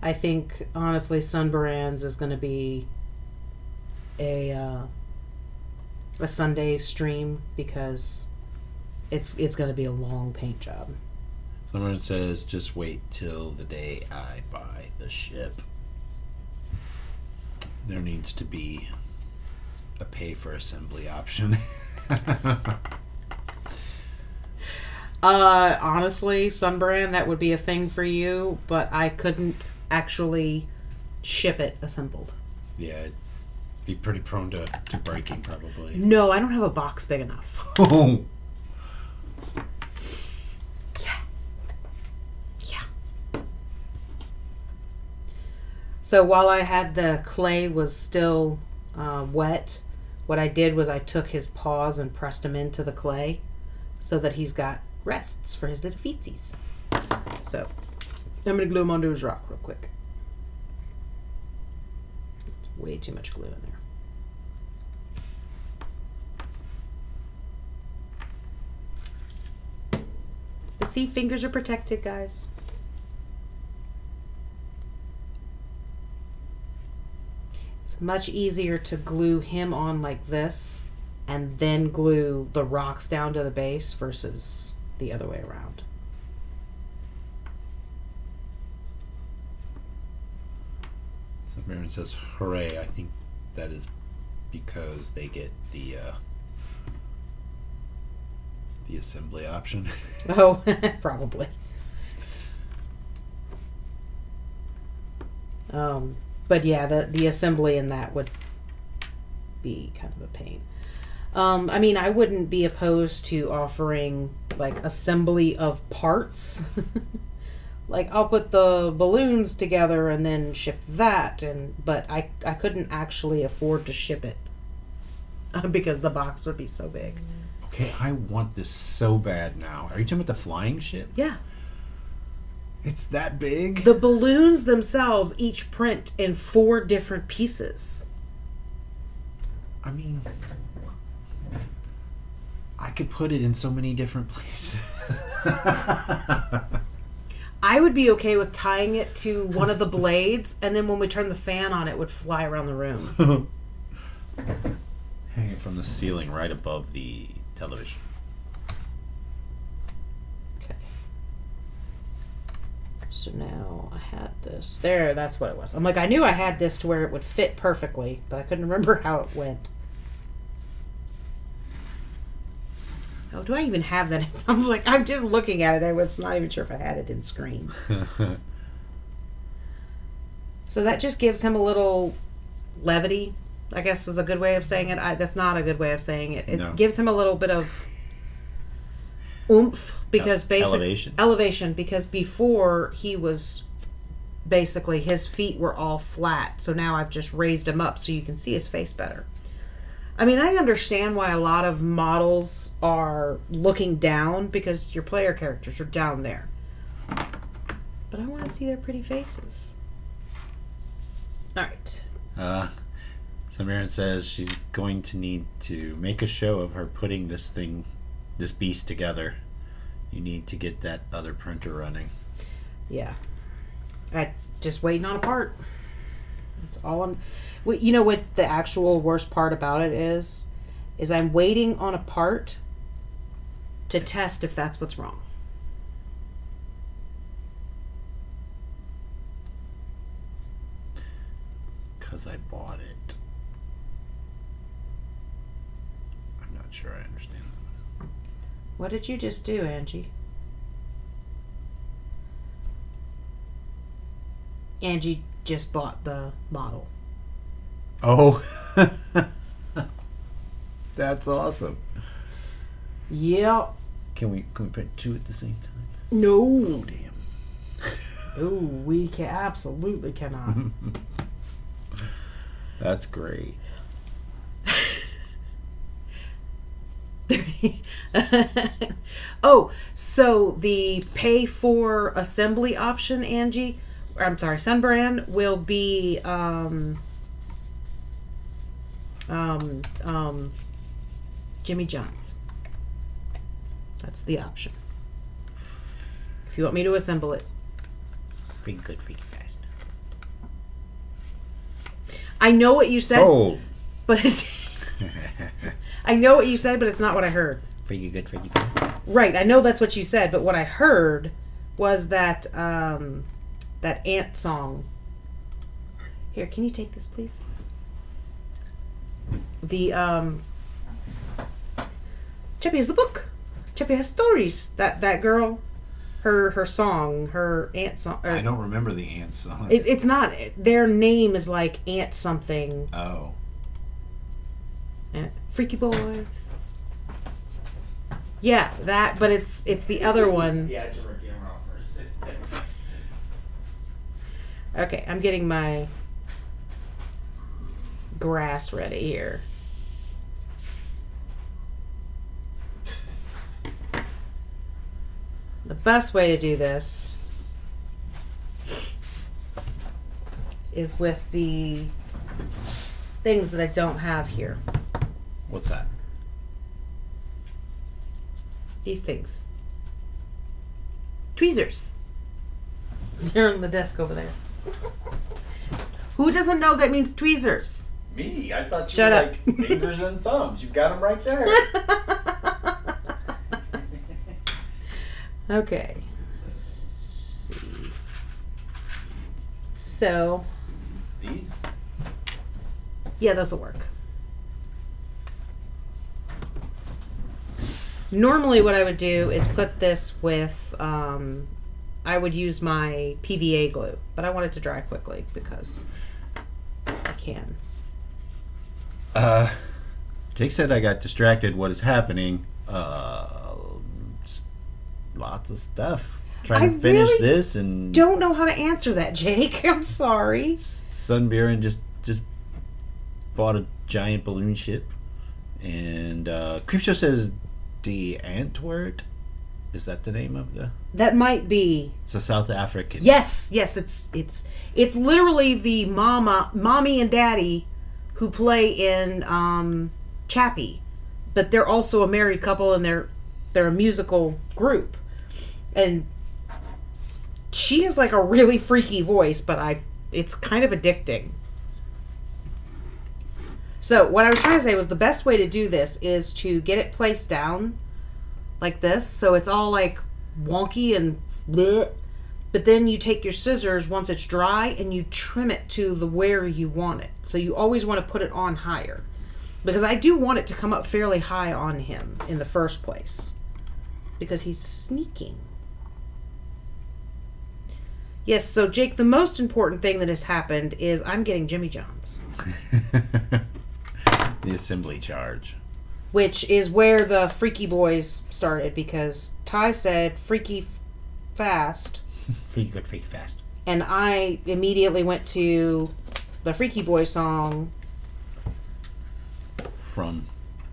I think, honestly, Sunbaran's is going to be a Sunday stream because it's going to be a long paint job. Someone says, just wait till the day I buy the ship. There needs to be a pay for assembly option. Honestly, Sunbrand, that would be a thing for you, but I couldn't actually ship it assembled. Yeah, it'd be pretty prone to breaking, probably. No, I don't have a box big enough. Oh. Yeah. So while I had the clay was still wet, what I did was I took his paws and pressed him into the clay so that he's got rests for his little feetsies. So I'm going to glue him onto his rock real quick. It's way too much glue in there. But see, fingers are protected, guys. It's much easier to glue him on like this and then glue the rocks down to the base versus the other way around. Submarine says, hooray. I think that is because they get the assembly option. Oh, probably. But yeah, the assembly in that would be kind of a pain. I mean, I wouldn't be opposed to offering like assembly of parts. Like I'll put the balloons together and then ship that, but I couldn't actually afford to ship it because the box would be so big. Okay, I want this so bad now. Are you talking about the flying ship? Yeah. It's that big? The balloons themselves each print in 4 different pieces. I mean, I could put it in so many different places. I would be okay with tying it to one of the blades, and then when we turn the fan on, it would fly around the room. Hang it from the ceiling right above the television. Okay. So now I had this. There, that's what it was. I'm like, I knew I had this to where it would fit perfectly, but I couldn't remember how it went. Oh, do I even have that? I was like, I'm just looking at it. I was not even sure if I had it in screen. So that just gives him a little levity, I guess is a good way of saying it. That's not a good way of saying it. It gives him a little bit of oomph because elevation because before he was basically his feet were all flat. So now I've just raised him up so you can see his face better. I mean, I understand why a lot of models are looking down because your player characters are down there. But I want to see their pretty faces. All right. Samarin says she's going to need to make a show of her putting this beast together. You need to get that other printer running. Yeah. I just waiting on a part. That's all I'm... You know what the actual worst part about it is I'm waiting on a part to test if that's what's wrong. Because I bought it. I'm not sure I understand that. What did you just do, Angie? Angie just bought the model. Oh, that's awesome. Yeah. Can we print 2 at the same time? No. Oh, damn. Oh, we absolutely cannot. That's great. Oh, so the pay for assembly option, Angie, I'm sorry, Sunbrand, will be Jimmy John's. That's the option. If you want me to assemble it. Pretty good, pretty fast. I know what you said, Sold. but it's... I know what you said, but it's not what I heard. Pretty good, pretty fast. Right, I know that's what you said, but what I heard was that that ant song. Here, can you take this, please? The Chippy has a book. Chippy has stories. That girl, her song, her ant song. I don't remember the ant song. It's not. Their name is like Ant something. Oh. Freaky Boys. Yeah, that. But it's the other one. Yeah, turn the camera off first. Okay, I'm getting my grass ready here. The best way to do this is with the things that I don't have here. What's that? These things. Tweezers. They're on the desk over there. Who doesn't know that means tweezers? Me? I thought you Shut were up. like fingers and thumbs. You've got them right there. Okay. Let's see. So, These? yeah, those will work. Normally what I would do is put this with, I would use my PVA glue, but I want it to dry quickly because I can. Jake said I got distracted. What is happening? Lots of stuff. Trying to finish really this and Don't know how to answer that, Jake. I'm sorry. Sunbearing just bought a giant balloon ship, and Creepshow says the Antwerp. Is that the name of the? That might be. It's a South African. Yes, it's literally the mommy and daddy who play in Chappie, but they're also a married couple and they're a musical group, and she has like a really freaky voice, but it's kind of addicting. So what I was trying to say was the best way to do this is to get it placed down like this, so it's all like wonky and bleh. But then you take your scissors once it's dry and you trim it to the where you want it. So you always want to put it on higher, because I do want it to come up fairly high on him in the first place, because he's sneaking. Yes, so Jake, the most important thing that has happened is I'm getting Jimmy John's, The assembly charge. which is where the Freaky Boys started, because Ty said freaky fast, Freaky good, freaky fast. and I immediately went to the Freaky Boy song From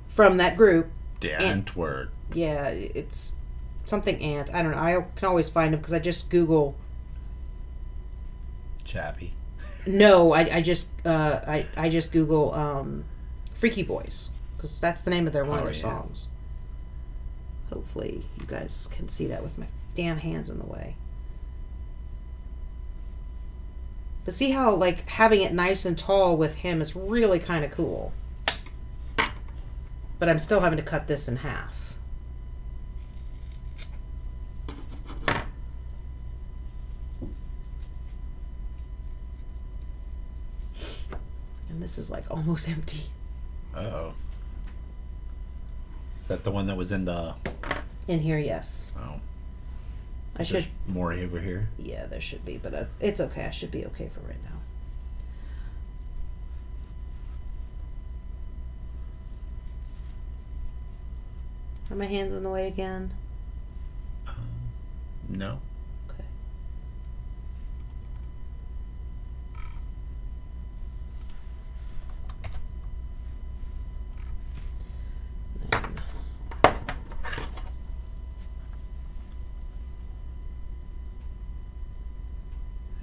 from that group. the And- Antwerp. Yeah, it's something Ant. I don't know. I can always find them because I just Google. Chappie. No, I just I just Google Freaky Boys, because that's the name of one of their yeah. songs. Hopefully you guys can see that with my damn hands in the way. But see how like having it nice and tall with him is really kind of cool. But I'm still having to cut this in half. And this is like almost empty. Uh-oh. Is that the one that was in the... In here, yes. Oh. I should. There's more over here. Yeah, there should be, but it's okay. I should be okay for right now. Are my hands in the way again? No. Okay. Then-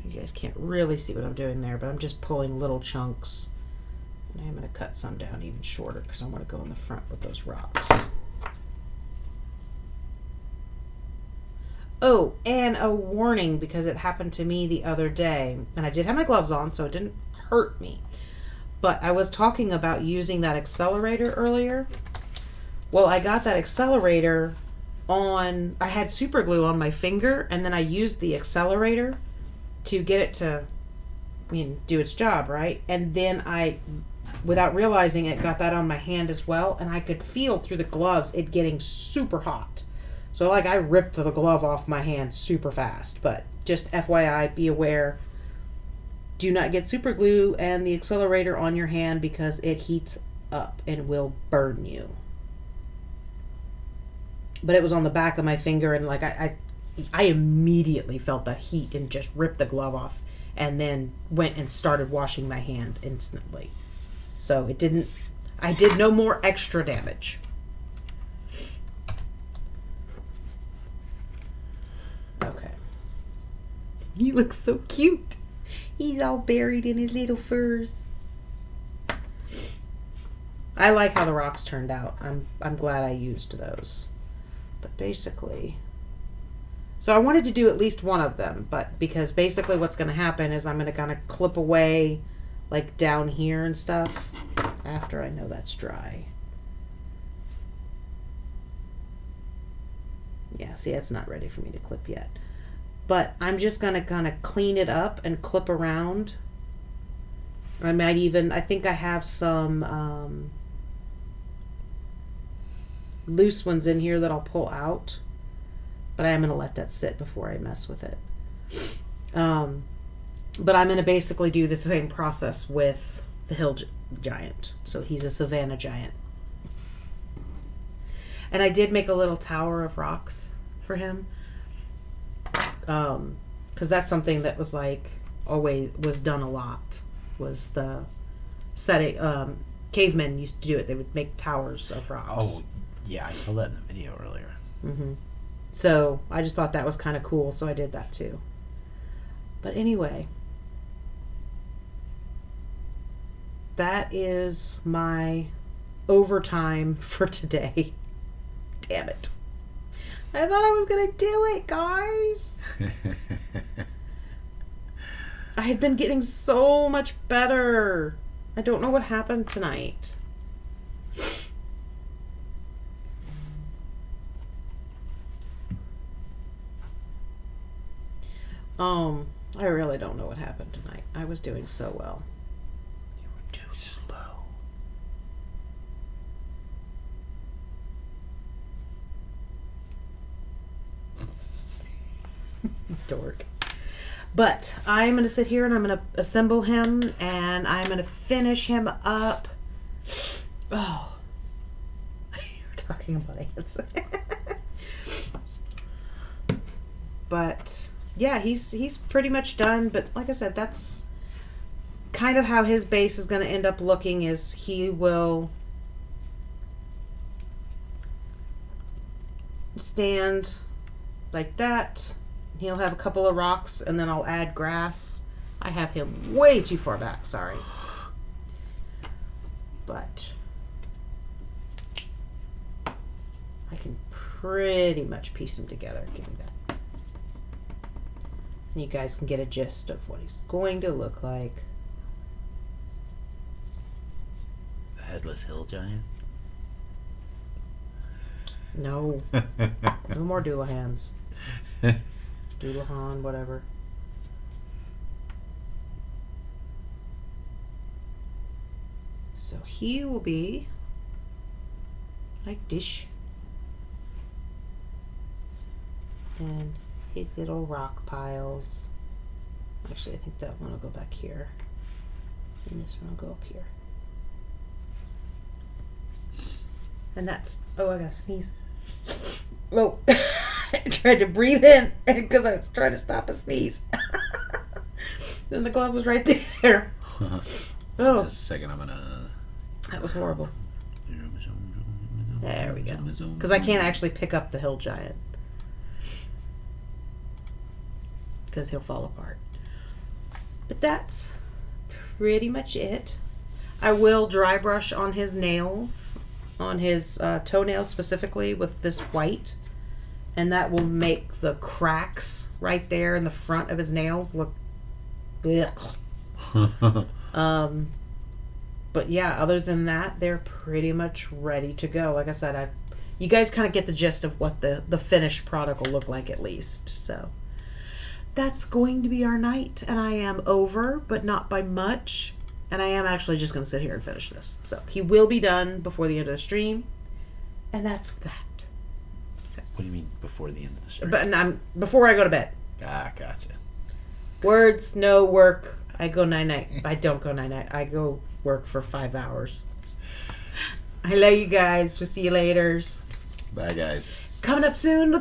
You guys can't really see what I'm doing there, but I'm just pulling little chunks. And I'm going to cut some down even shorter because I want to go in the front with those rocks. Oh, and a warning, because it happened to me the other day. And I did have my gloves on, so it didn't hurt me. But I was talking about using that accelerator earlier. Well, I got that accelerator on... I had super glue on my finger, and then I used the accelerator to get it to, do its job, right? And then I, without realizing it, got that on my hand as well, and I could feel through the gloves it getting super hot. So, I ripped the glove off my hand super fast. But just FYI, be aware, do not get super glue and the accelerator on your hand, because it heats up and will burn you. But it was on the back of my finger, and I immediately felt the heat and just ripped the glove off, and then went and started washing my hand instantly. So I did no more extra damage. Okay. He looks so cute. He's all buried in his little furs. I like how the rocks turned out. I'm glad I used those. But basically... So I wanted to do at least one of them, but because basically what's going to happen is I'm going to kind of clip away like down here and stuff after I know that's dry. Yeah, see, it's not ready for me to clip yet. But I'm just going to kind of clean it up and clip around. I might even, I think I have some loose ones in here that I'll pull out. But I am going to let that sit before I mess with it. But I'm going to basically do the same process with the hill giant. So he's a savanna giant. And I did make a little tower of rocks for him. Because that's something that was like always was done a lot. Was the setting, cavemen used to do it. They would make towers of rocks. Oh, yeah, I saw that in the video earlier. Mm-hmm. So I just thought that was kind of cool, so I did that too. But anyway, that is my overtime for today. Damn it. I thought I was going to do it, guys. I had been getting so much better. I don't know what happened tonight. I really don't know what happened tonight. I was doing so well. You were too slow. Dork. But I'm going to sit here and I'm going to assemble him and I'm going to finish him up. Oh. You're talking about ants. But yeah, he's pretty much done. But like I said, that's kind of how his base is going to end up looking. Is he will stand like that. He'll have a couple of rocks, and then I'll add grass. I have him way too far back, sorry. But I can pretty much piece him together. Give me that. And you guys can get a gist of what he's going to look like. The headless hill giant? No. No more Doolahans. Doolahan, whatever. So he will be like this. And his little rock piles. Actually, I think that one will go back here. And this one will go up here. And that's... Oh, I gotta sneeze. Oh. I tried to breathe in because I was trying to stop a sneeze. Then the glove was right there. Oh. Just a second, I'm gonna... That was horrible. There we go. Because I can't actually pick up the hill giant. Because he'll fall apart. But that's pretty much it. I will dry brush on his nails. On his toenails specifically with this white. And that will make the cracks right there in the front of his nails look... But yeah, other than that, they're pretty much ready to go. Like I said, you guys kind of get the gist of what the finished product will look like at least. So that's going to be our night. And I am over, but not by much. And I am actually just going to sit here and finish this. So he will be done before the end of the stream. And that's that. What do you mean before the end of the stream? But before I go to bed. Ah, gotcha. Words, no work. I go night-night. I don't go night-night. I go work for 5 hours. I love you guys. We'll see you later. Bye, guys. Coming up soon. Look